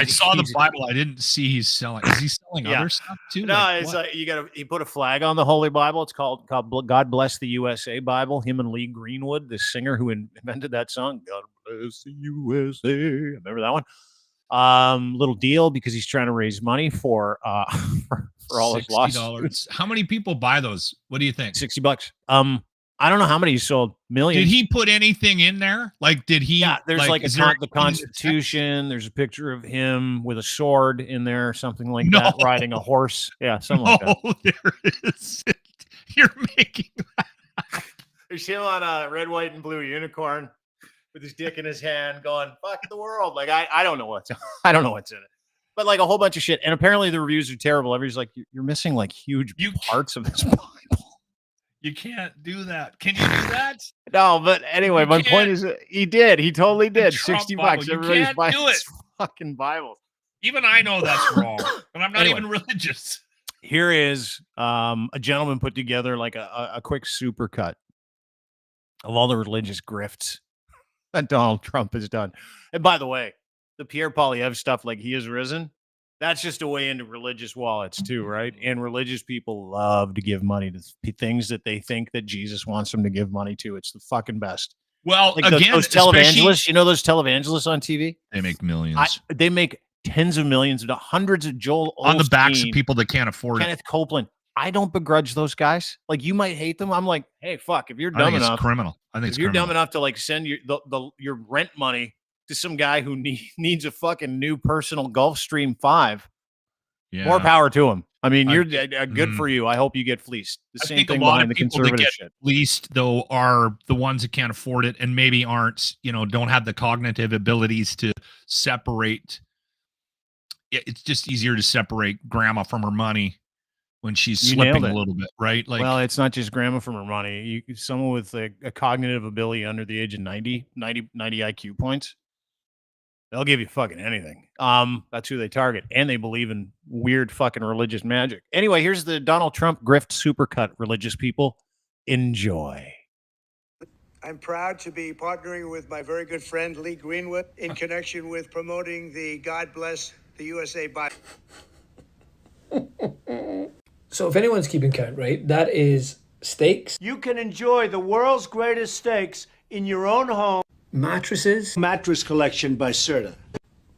saw the Bible. I didn't see he's selling. Is he selling other stuff too? No, it's like he put a flag on the Holy Bible. It's called God Bless the USA Bible. Him and Lee Greenwood, the singer who invented that song. God bless the USA. Remember that one? Little deal because he's trying to raise money for all his lawsuits. How many people buy those? What do you think? $60. I don't know how many he sold. Millions. Did he put anything in there? Like, did he? Yeah, there's the Constitution. There's a picture of him with a sword in there, something like that, riding a horse. Yeah, something like that. There is. You're making that. There's him on a red, white, and blue unicorn with his dick in his hand, going "fuck the world." Like I don't know what's in it, but like a whole bunch of shit. And apparently the reviews are terrible. Everybody's like, you're missing like huge parts of this Bible. You can't do that. Can you do that? No, but anyway, my point is he did. He totally did. $60. Everybody's buying this fucking Bible. Even I know that's wrong, and I'm not even religious. Here is a gentleman put together like a quick supercut of all the religious grifts that Donald Trump has done. And by the way, the Pierre Poilievre stuff, like he has risen, that's just a way into religious wallets too, right? And religious people love to give money to things that they think that Jesus wants them to give money to. It's the fucking best. Well, like again, those televangelists, you know those televangelists on TV? They make millions. They make tens of millions, hundreds of Joel Osteen, on the backs of people that can't afford Kenneth Copeland. I don't begrudge those guys. Like, you might hate them. I'm like, hey, fuck, if you're dumb enough, it's criminal. I think if you're dumb enough to like send your rent money to some guy who needs a fucking new personal Gulfstream 5, more power to him. I mean, you're good for you. I hope you get fleeced. The same thing behind the conservative shit. Fleeced, though, are the ones that can't afford it and maybe aren't, don't have the cognitive abilities to separate. It's just easier to separate grandma from her money when she's slipping a little bit, right? Like, well, it's not just grandma from her money. Someone with a cognitive ability under the age of 90 IQ points. They'll give you fucking anything. That's who they target. And they believe in weird fucking religious magic. Anyway, here's the Donald Trump grift supercut, religious people. Enjoy. I'm proud to be partnering with my very good friend Lee Greenwood in connection with promoting the God Bless the USA Bible. So if anyone's keeping count, right, that is steaks. You can enjoy the world's greatest steaks in your own home. Mattresses. Mattress collection by Serta.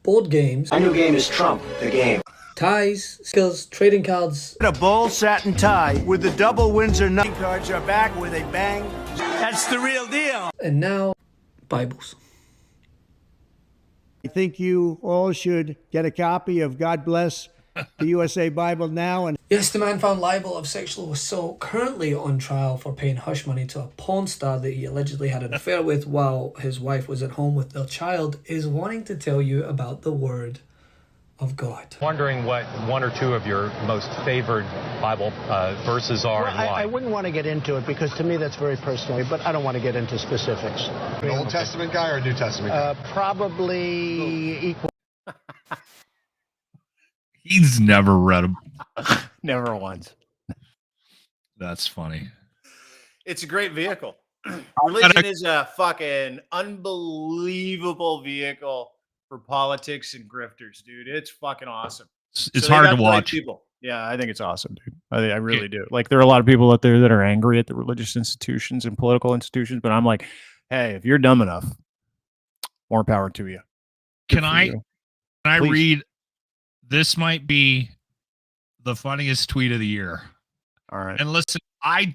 Board games. My new game is Trump, the game. Ties, skills, trading cards. A bold satin tie with the double Windsor nut. Cards are back with a bang. That's the real deal. And now, Bibles. I think you all should get a copy of God Bless the USA Bible now. And Yes, the man found liable of sexual assault currently on trial for paying hush money to a porn star that he allegedly had an affair with while his wife was at home with their child is wanting to tell you about the Word of God. Wondering what one or two of your most favored Bible verses are and why. I wouldn't want to get into it because to me that's very personal, but I don't want to get into specifics. An Old Testament guy or a New Testament guy? Probably equal. He's never read them. Never once. That's funny. It's a great vehicle. Religion is a fucking unbelievable vehicle for politics and grifters, dude. It's fucking awesome. It's So they hard got to the right watch. people. Yeah, I think it's awesome, dude. I really do. Like, there are a lot of people out there that are angry at the religious institutions and political institutions, but I'm like, hey, if you're dumb enough, more power to you. Can I Please. read? This might be the funniest tweet of the year. All right. And listen, I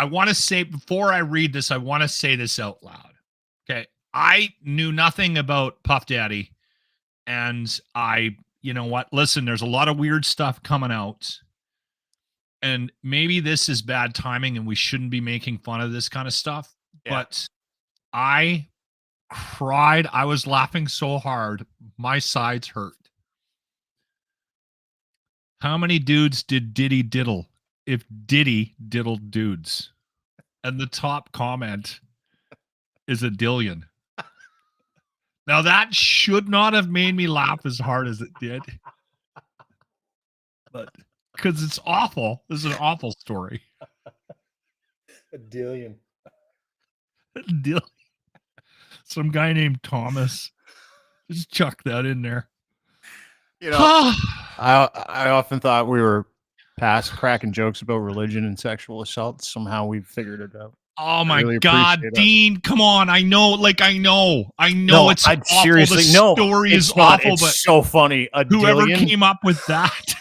want to say, before I read this, I want to say this out loud. Okay. I knew nothing about Puff Daddy. And you know what? Listen, there's a lot of weird stuff coming out. And maybe this is bad timing and we shouldn't be making fun of this kind of stuff. Yeah. But I cried. I was laughing so hard. My sides hurt. How many dudes did Diddy diddle if Diddy diddled dudes? And the top comment is a dillion. Now that should not have made me laugh as hard as it did. But because it's awful. This is an awful story. A dillion. A dillion. Some guy named Thomas. Just chuck that in there. You know, I often thought we were past cracking jokes about religion and sexual assault. Somehow we've figured it out. Oh my really God, appreciate Dean! Come on, I know No, it's I'd awful. seriously The no. story It's is not. awful, It's but so funny. A whoever dillion? came up with that.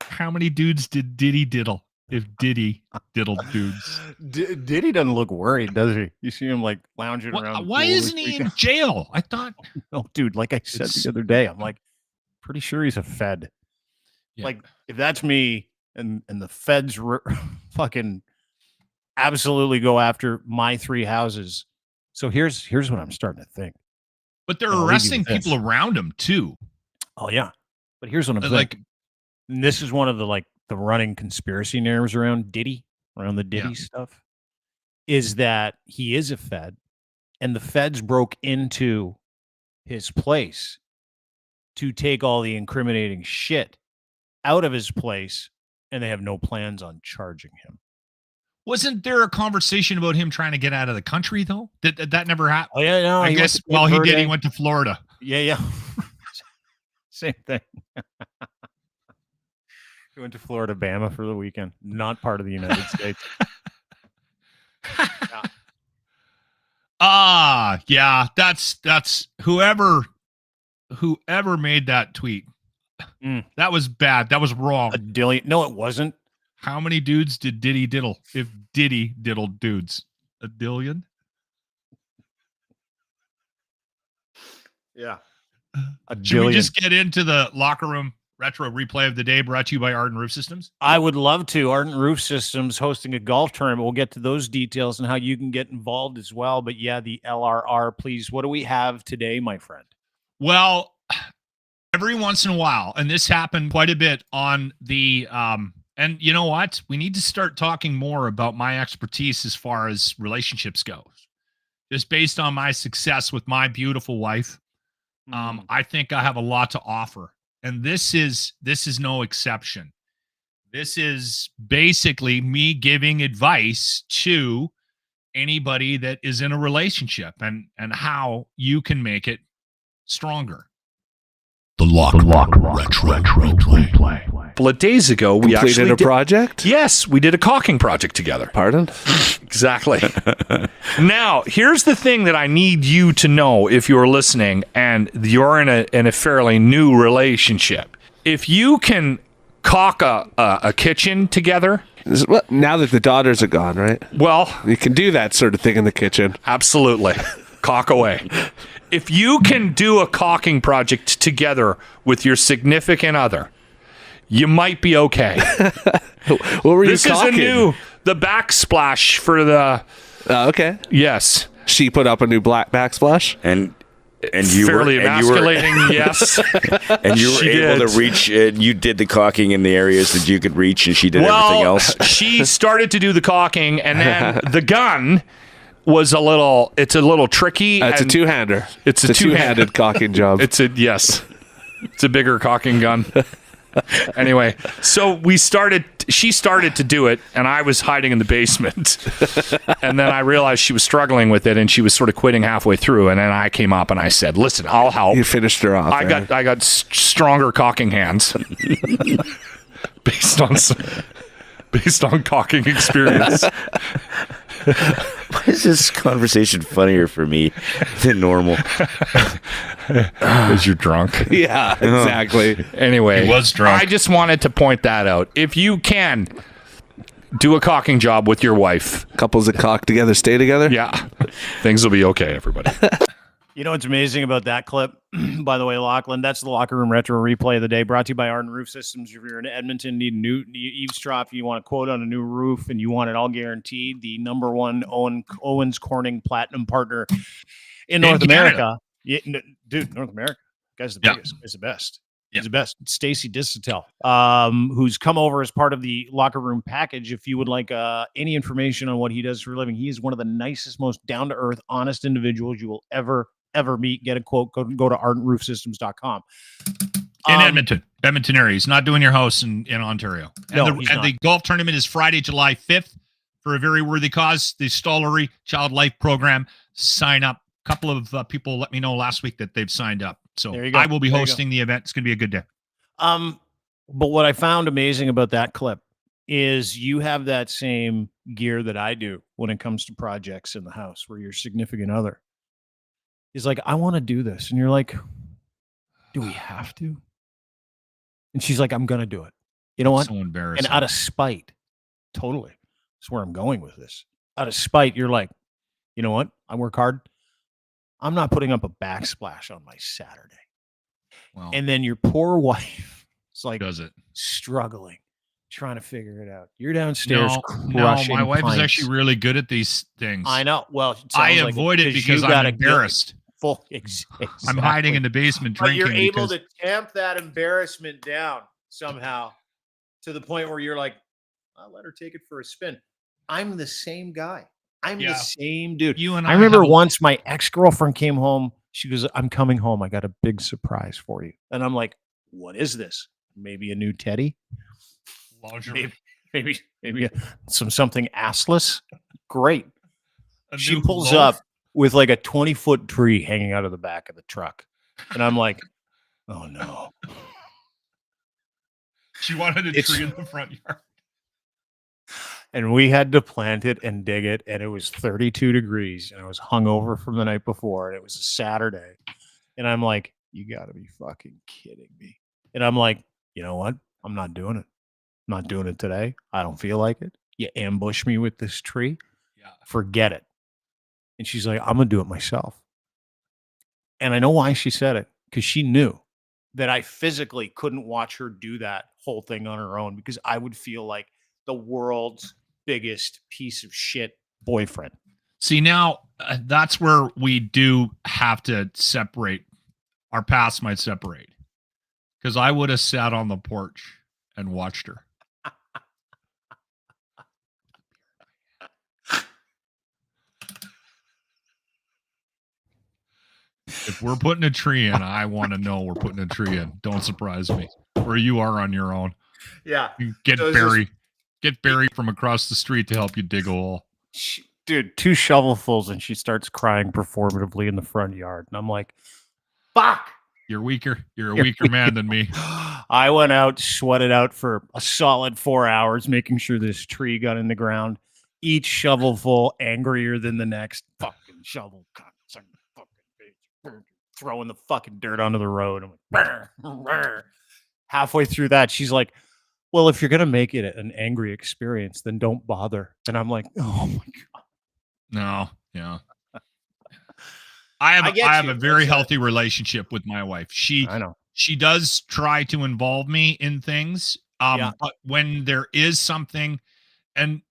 How many dudes did Diddy diddle? If Diddy diddled dudes, Diddy doesn't look worried, does he? You see him like lounging around. the why pool this isn't he in weekend. jail? I thought. No, dude. Like I said It's- the other day, I'm like pretty sure he's a Fed. Yeah. Like if that's me, and the Feds fucking absolutely go after my three houses. So here's what I'm starting to think. But they're I'll leave you arresting with this. people around him too. Oh yeah, but here's what I'm Like, thinking. And this is one of the the running conspiracy narratives around Diddy, around the Diddy Yeah. stuff, is that he is a Fed, and the Feds broke into his place to take all the incriminating shit out of his place, and they have no plans on charging him. wasn't there a conversation about him trying to get out of the country though? Did that never happened? Oh yeah, no. I he went guess. to Cape Well, he did. He Verde. went to Florida. Yeah. Same thing. He went to Florida, Bama for the weekend. Not part of the United States. Yeah. That's whoever made that tweet. That was bad. That was wrong. A dillion. No, it wasn't. How many dudes did Diddy diddle? If Diddy diddled dudes, a dillion. Yeah. A Should we dillion. just get into the locker room retro replay of the day brought to you by Ardent Roof Systems? I would love to. Ardent Roof Systems hosting a golf tournament. We'll get to those details and how you can get involved as well. But yeah, the LRR, please. What do we have today, my friend? Well, every once in a while, and this happened quite a bit on the And you know what? We need to start talking more about my expertise as far as relationships goes. Just based on my success with my beautiful wife, I think I have a lot to offer. And this is no exception. This is basically me giving advice to anybody that is in a relationship and how you can make it stronger. The Loch Retro Replay. A couple of days ago, we Completed actually a project? Yes, we did a caulking project together. Pardon? Exactly. Now, here's the thing that I need you to know if you're listening and you're in a fairly new relationship. If you can caulk a kitchen together. Well, now that the daughters are gone, right? Well, you can do that sort of thing in the kitchen. Absolutely. Caulk away. If you can do a caulking project together with your significant other, you might be okay. What were you caulking? This is the backsplash for the... okay. Yes. She put up a new black backsplash? And you fairly emasculating, yes. And you were able to reach, you did the caulking in the areas that you could reach, and she did everything else. She started to do the caulking, and then the gun was a little tricky. It's a two-hander. It's a two-handed caulking job. It's a bigger caulking gun. Anyway, so she started to do it, and I was hiding in the basement. And then I realized she was struggling with it, and she was sort of quitting halfway through. And then I came up and I said, listen, I'll help. You finished her off. I got stronger caulking hands based on caulking experience. Why is this conversation funnier for me than normal? Because you're drunk. Yeah, exactly. Anyway, he was drunk. I just wanted to point that out. If you can do a caulking job with your wife. Couples that caulk together stay together? Yeah. Things will be okay, everybody. You know what's amazing about that clip? By the way, Lochlin, that's the Locker Room Retro Replay of the day, brought to you by Ardent Roof Systems. If you're in Edmonton, need eavesdrop, you want a quote on a new roof, and you want it all guaranteed, the #1 Owens Corning Platinum partner in North America. Yeah, dude, North America. Guy's the biggest. He's the best. He's the best. Stacy Distel, who's come over as part of the Locker Room package. If you would like any information on what he does for a living, he is one of the nicest, most down-to-earth, honest individuals you will ever meet. Get a quote, go to ardentroofsystems.com. In Edmonton area. He's not doing your house in Ontario. And the golf tournament is Friday, July 5th for a very worthy cause, the Stollery Child Life Program. Sign up. A couple of people let me know last week that they've signed up. So I will be hosting the event. It's going to be a good day. But what I found amazing about that clip is you have that same gear that I do when it comes to projects in the house where your significant other is like, I want to do this. And you're like, do we have to? And she's like, I'm going to do it. You know what? So embarrassing. And out of spite, totally. That's where I'm going with this. Out of spite, you're like, you know what? I work hard. I'm not putting up a backsplash on my Saturday. Well, and then your poor wife is like does it struggling, trying to figure it out. You're downstairs crushing my wife pints. is actually really good at these things. I know. Well, I avoid it because I'm embarrassed. Exactly. I'm hiding in the basement drinking. But you're able to tamp that embarrassment down somehow to the point where you're like, I'll let her take it for a spin. I'm the same guy. I'm the same dude. You and I remember once my ex-girlfriend came home. She goes, I'm coming home. I got a big surprise for you. And I'm like, what is this? Maybe a new teddy? Maybe something assless? Great. She pulls up with like a 20-foot tree hanging out of the back of the truck. And I'm like, oh no. She wanted a tree in the front yard. And we had to plant it and dig it, and it was 32 degrees, and I was hungover from the night before, and it was a Saturday. And I'm like, you got to be fucking kidding me. And I'm like, you know what? I'm not doing it. I'm not doing it today. I don't feel like it. You ambush me with this tree. Yeah. Forget it. And she's like, I'm going to do it myself. And I know why she said it, because she knew that I physically couldn't watch her do that whole thing on her own, because I would feel like the world's biggest piece of shit boyfriend. See, now that's where we do have to separate. Our paths might separate, because I would have sat on the porch and watched her. If we're putting a tree in, I want to know we're putting a tree in. Don't surprise me. Or you are on your own. Yeah. You get Barry from across the street to help you dig a hole. Dude, 2 shovelfuls, and she starts crying performatively in the front yard. And I'm like, fuck. You're weaker. You're a weaker man than me. I went out, sweated out for a solid 4 hours, making sure this tree got in the ground. Each shovelful angrier than the next. Fucking shovel. Fucking bitch. Throwing the fucking dirt onto the road. I'm like, brr, brr. Halfway through that, she's like, well, if you're going to make it an angry experience, then don't bother. And I'm like, oh my God. No, yeah. I have a very healthy relationship with my wife. I know. She does try to involve me in things. But when there is something, and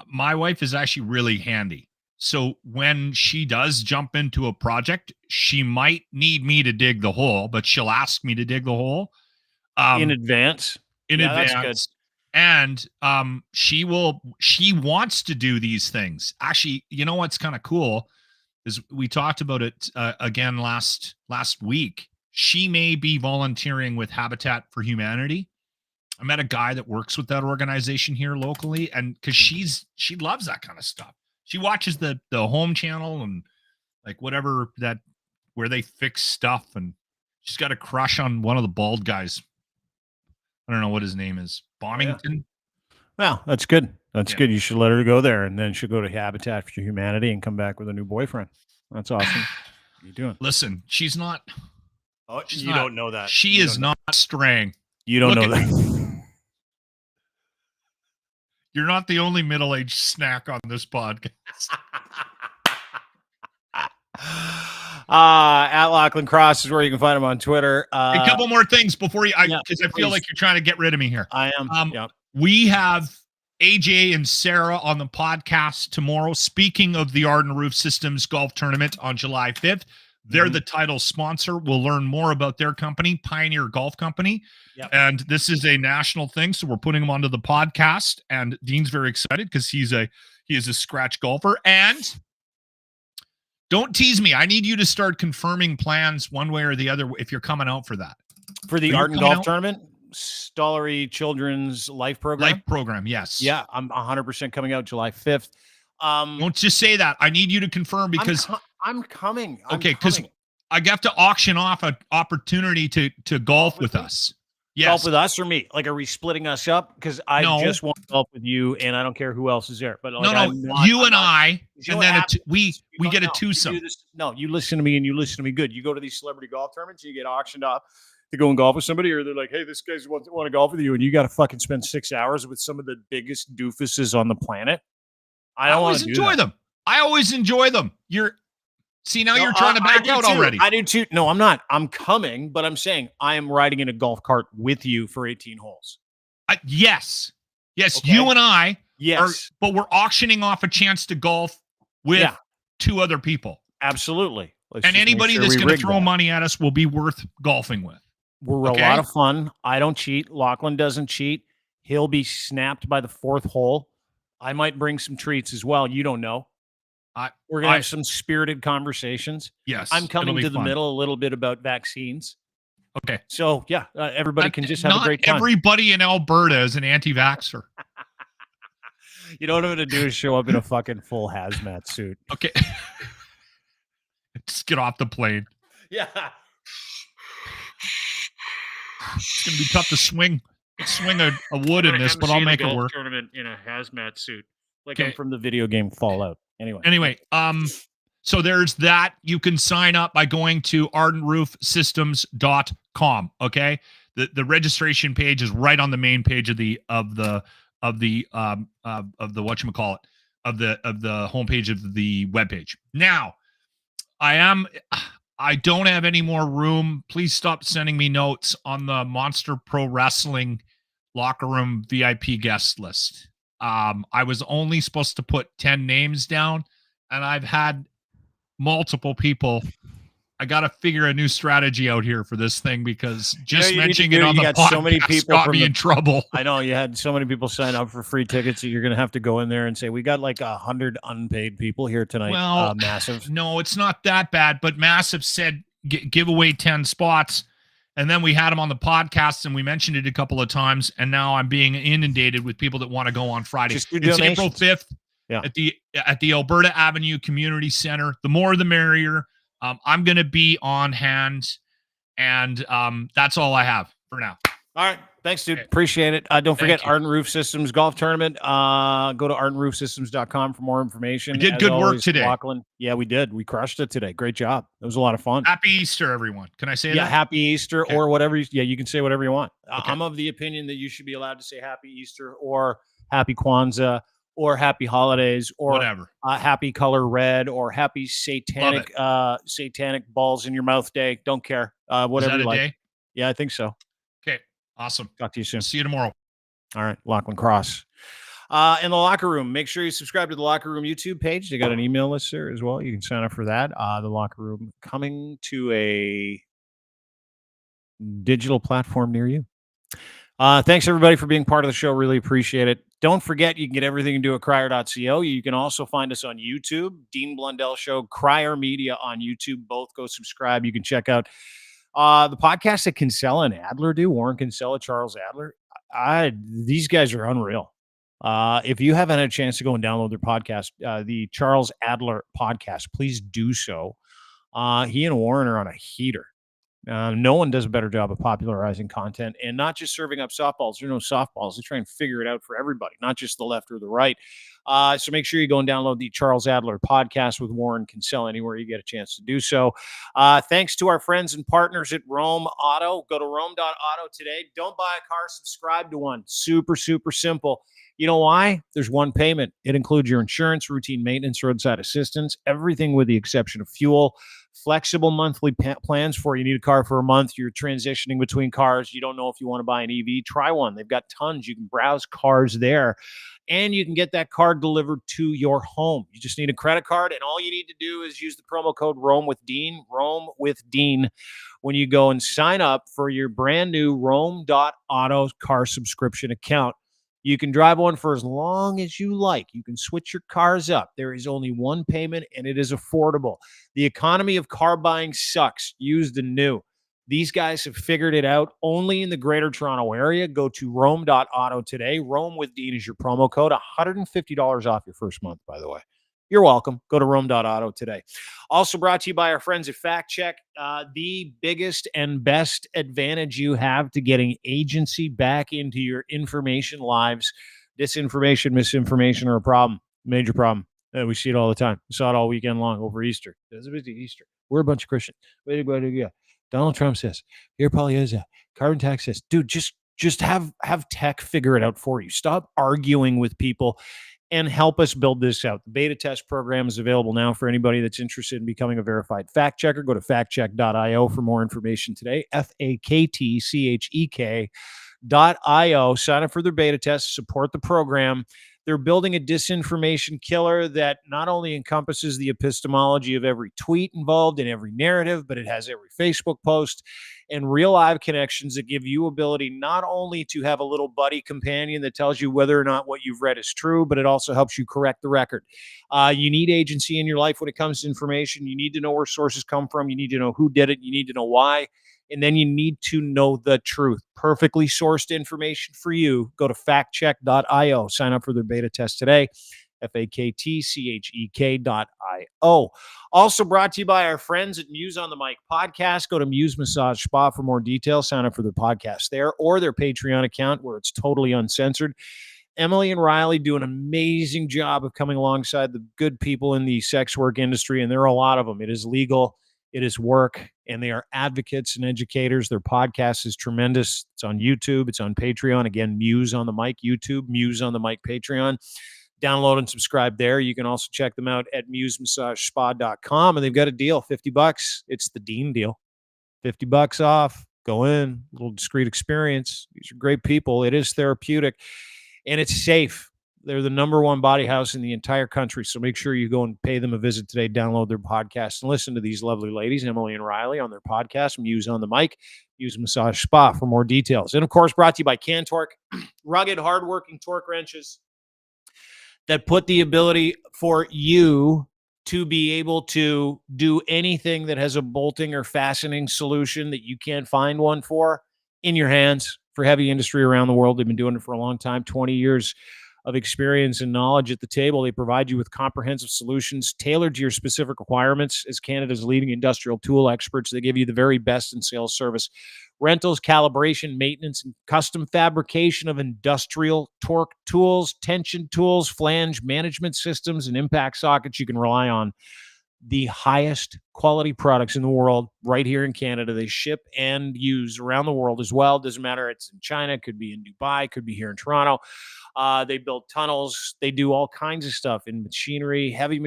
my wife is actually really handy. So when she does jump into a project, she might need me to dig the hole, but she'll ask me to dig the hole in advance. That's good. And she wants to do these things. Actually, you know what's kind of cool is we talked about it again last week. She may be volunteering with Habitat for Humanity. I met a guy that works with that organization here locally, and because she loves that kind of stuff. She watches the home channel and like whatever where they fix stuff, and she's got a crush on one of the bald guys. I don't know what his name is. Bombington. Well, that's good. That's good. You should let her go there, and then she'll go to Habitat for Humanity and come back with a new boyfriend. That's awesome. What are you doing? Listen, she's not. Oh, you don't know that. She is not straying. You don't know that. You're not the only middle-aged snack on this podcast. At Lochlin Cross is where you can find him on Twitter. A couple more things before because I feel like you're trying to get rid of me here. I am. We have AJ and Sarah on the podcast tomorrow. Speaking of the Ardent Roof Systems golf tournament on July 5th, they're the title sponsor. We'll learn more about their company, Pioneer Golf Company. Yep. And this is a national thing, so we're putting them onto the podcast. And Dean's very excited because he is a scratch golfer. And don't tease me. I need you to start confirming plans one way or the other if you're coming out for that. For the Ardent Golf Tournament? Stollery Children's Life Program? Life Program, yes. Yeah, I'm 100% coming out July 5th. Don't just say that. I need you to confirm because I'm coming. Okay, because I have to auction off an opportunity to golf with us. Yes. Golf with us or me? Like, are we splitting us up? Because I just want to golf with you, and I don't care who else is there. But like, you and I, and then we get a twosome. No, you listen to me, and you listen to me good. You go to these celebrity golf tournaments, you get auctioned off to go and golf with somebody, or they're like, hey, this guy's want to golf with you, and you got to fucking spend 6 hours with some of the biggest doofuses on the planet. I always enjoy them. I always enjoy them. You're trying to back out already. I do too. No, I'm not. I'm coming, but I'm saying I am riding in a golf cart with you for 18 holes. Yes. Okay. You and I. Yes. But we're auctioning off a chance to golf with 2 other people. Absolutely. And anybody that's going to throw money at us will be worth golfing with. We're a lot of fun. I don't cheat. Lochlin doesn't cheat. He'll be snapped by the 4th hole. I might bring some treats as well. You don't know. We're going to have some spirited conversations. Yes. I'm coming to the middle a little bit about vaccines. Okay. So, everybody can just have a great time. Everybody in Alberta is an anti-vaxxer. You know what I'm going to do is show up in a fucking full hazmat suit. Okay. Just get off the plane. Yeah. It's going to be tough to swing a wood in this, but I'll make it work. Tournament in a hazmat suit. Like I'm from the video game Fallout. Anyway, so there's that. You can sign up by going to ardentroofsystems.com. Okay, the registration page is right on the main page of the whatchamacallit, of the homepage of the webpage. Now, I don't have any more room. Please stop sending me notes on the Monster Pro Wrestling locker room VIP guest list. I was only supposed to put 10 names down, and I've had multiple people. I got to figure a new strategy out here for this thing because just mentioning it on the podcast so many people got me in trouble. I know you had so many people sign up for free tickets that you're going to have to go in there and say, we got like 100 unpaid people here tonight. Well, Massive. No, it's not that bad, but Massive said give away 10 spots. And then we had him on the podcast, and we mentioned it a couple of times. And now I'm being inundated with people that want to go on Friday. Just do it's donations. April 5th Yeah. at the Alberta Avenue Community Center. The more, the merrier. I'm going to be on hand, and that's all I have for now. All right. Thanks, dude. Appreciate it. Don't forget Ardent Roof Systems golf tournament. Go to ardentroofsystems.com for more information. We did good work today. Lochlin. Yeah, we did. We crushed it today. Great job. It was a lot of fun. Happy Easter, everyone. Can I say that? Yeah, happy Easter or whatever. You can say whatever you want. Okay. I'm of the opinion that you should be allowed to say happy Easter or happy Kwanzaa or happy holidays or whatever. Happy color red or happy satanic balls in your mouth day. Don't care. Whatever you like. Day? Yeah, I think so. Okay. Awesome. Talk to you soon. See you tomorrow. All right. Lochlin Cross. In the Locker Room, make sure you subscribe to the Locker Room YouTube page. They got an email list there as well. You can sign up for that. The Locker Room coming to a digital platform near you. Thanks, everybody, for being part of the show. Really appreciate it. Don't forget, you can get everything you do at crier.co. You can also find us on YouTube, Dean Blundell Show, Crier Media on YouTube. Both go subscribe. You can check out the podcast that Kinsella and Adler do, Warren Kinsella, Charles Adler. These guys are unreal. If you haven't had a chance to go and download their podcast, the Charles Adler podcast, please do so. He and Warren are on a heater. No one does a better job of popularizing content and not just serving up softballs. There are no softballs. They try and figure it out for everybody, not just the left or the right. So make sure you go and download the Charles Adler podcast with Warren Kinsella anywhere you get a chance to do so. Thanks to our friends and partners at Rome Auto. Go to Rome.auto today. Don't buy a car, subscribe to one. Super, super simple. You know why? There's one payment. It includes your insurance, routine maintenance, roadside assistance, everything with the exception of fuel. Flexible monthly plans for you need a car for a month. You're transitioning between cars. You don't know if you want to buy an EV. Try one. They've got tons. You can browse cars there, and you can get that car delivered to your home. You just need a credit card, and all you need to do is use the promo code Rome with Dean, when you go and sign up for your brand new Rome.auto car subscription account. You can drive one for as long as you like. You can switch your cars up. There is only one payment, and it is affordable. The economy of car buying sucks, used and new. These guys have figured it out only in the greater Toronto area. Go to Rome.auto today. Rome with Dean is your promo code. $150 off your first month, by the way. You're welcome. Go to Rome.auto today. Also brought to you by our friends at Fact Check. The biggest and best advantage you have to getting agency back into your information lives. Disinformation, misinformation are a problem. Major problem. We see it all the time. We saw it all weekend long over Easter. It's a busy Easter. We're a bunch of Christians. Donald Trump says, here Poilievre, carbon tax says, dude, just have tech figure it out for you. Stop arguing with people and help us build this out. The beta test program is available now for anybody that's interested in becoming a verified fact checker. Go to factcheck.io for more information today. FAKTCHEK.io. Sign up for their beta test. Support the program. They're building a disinformation killer that not only encompasses the epistemology of every tweet involved in every narrative, but it has every Facebook post and real live connections that give you ability not only to have a little buddy companion that tells you whether or not what you've read is true, but it also helps you correct the record. You need agency in your life when it comes to information. You need to know where sources come from. You need to know who did it. You need to know why. And then you need to know the truth. Perfectly sourced information for you. Go to factcheck.io. Sign up for their beta test today. FAKTCHEK.io. Also brought to you by our friends at Muse on the Mic podcast. Go to Muse Massage Spa for more details. Sign up for their podcast there or their Patreon account where it's totally uncensored. Emily and Riley do an amazing job of coming alongside the good people in the sex work industry, and there are a lot of them. It is legal. It is work, and they are advocates and educators. Their podcast is tremendous. It's on YouTube. It's on Patreon. Again, Muse on the Mic, YouTube, Muse on the Mic, Patreon. Download and subscribe there. You can also check them out at musemassage.spa.com, and they've got a deal, $50. It's the Dean deal. $50 off. Go in, a little discreet experience. These are great people. It is therapeutic, and it's safe. They're the number one body house in the entire country. So make sure you go and pay them a visit today, download their podcast, and listen to these lovely ladies, Emily and Riley, on their podcast, Muse on the Mic, Muse Massage Spa for more details. And, of course, brought to you by Cantork, rugged, hardworking torque wrenches that put the ability for you to be able to do anything that has a bolting or fastening solution that you can't find one for in your hands for heavy industry around the world. They've been doing it for a long time, 20 years of experience and knowledge at the table. They provide you with comprehensive solutions tailored to your specific requirements. As Canada's leading industrial tool experts, they give you the very best in sales service, rentals, calibration, maintenance, and custom fabrication of industrial torque tools, tension tools, flange management systems, and impact sockets. You can rely on the highest quality products in the world right here in Canada. They ship and use around the world as well. Doesn't matter. It's in China, could be in Dubai, could be here in Toronto. They build tunnels. They do all kinds of stuff in machinery, heavy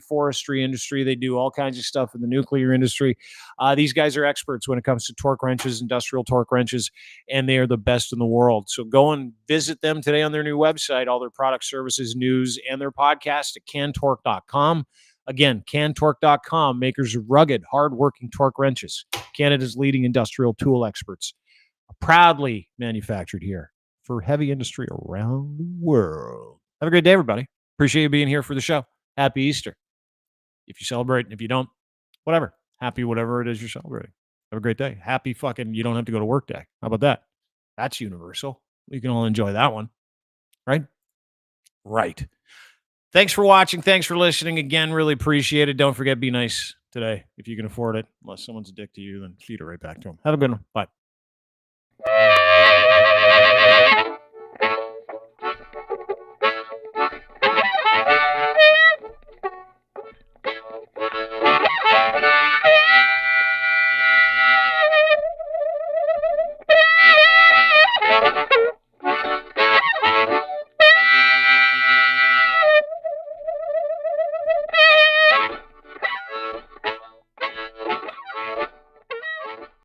forestry industry. They do all kinds of stuff in the nuclear industry. These guys are experts when it comes to torque wrenches, industrial torque wrenches, and they are the best in the world. So go and visit them today on their new website, all their product services, news, and their podcast at cantorque.com. Again, cantorque.com, makers of rugged, hard-working torque wrenches, Canada's leading industrial tool experts, proudly manufactured here for heavy industry around the world. Have a great day, everybody. Appreciate you being here for the show. Happy Easter. If you celebrate, and if you don't, whatever. Happy whatever it is you're celebrating. Have a great day. Happy fucking you don't have to go to work day. How about that? That's universal. We can all enjoy that one. Right? Right. Thanks for watching. Thanks for listening. Again, really appreciate it. Don't forget, be nice today if you can afford it. Unless someone's a dick to you, then feed it right back to them. Have a good one. Bye.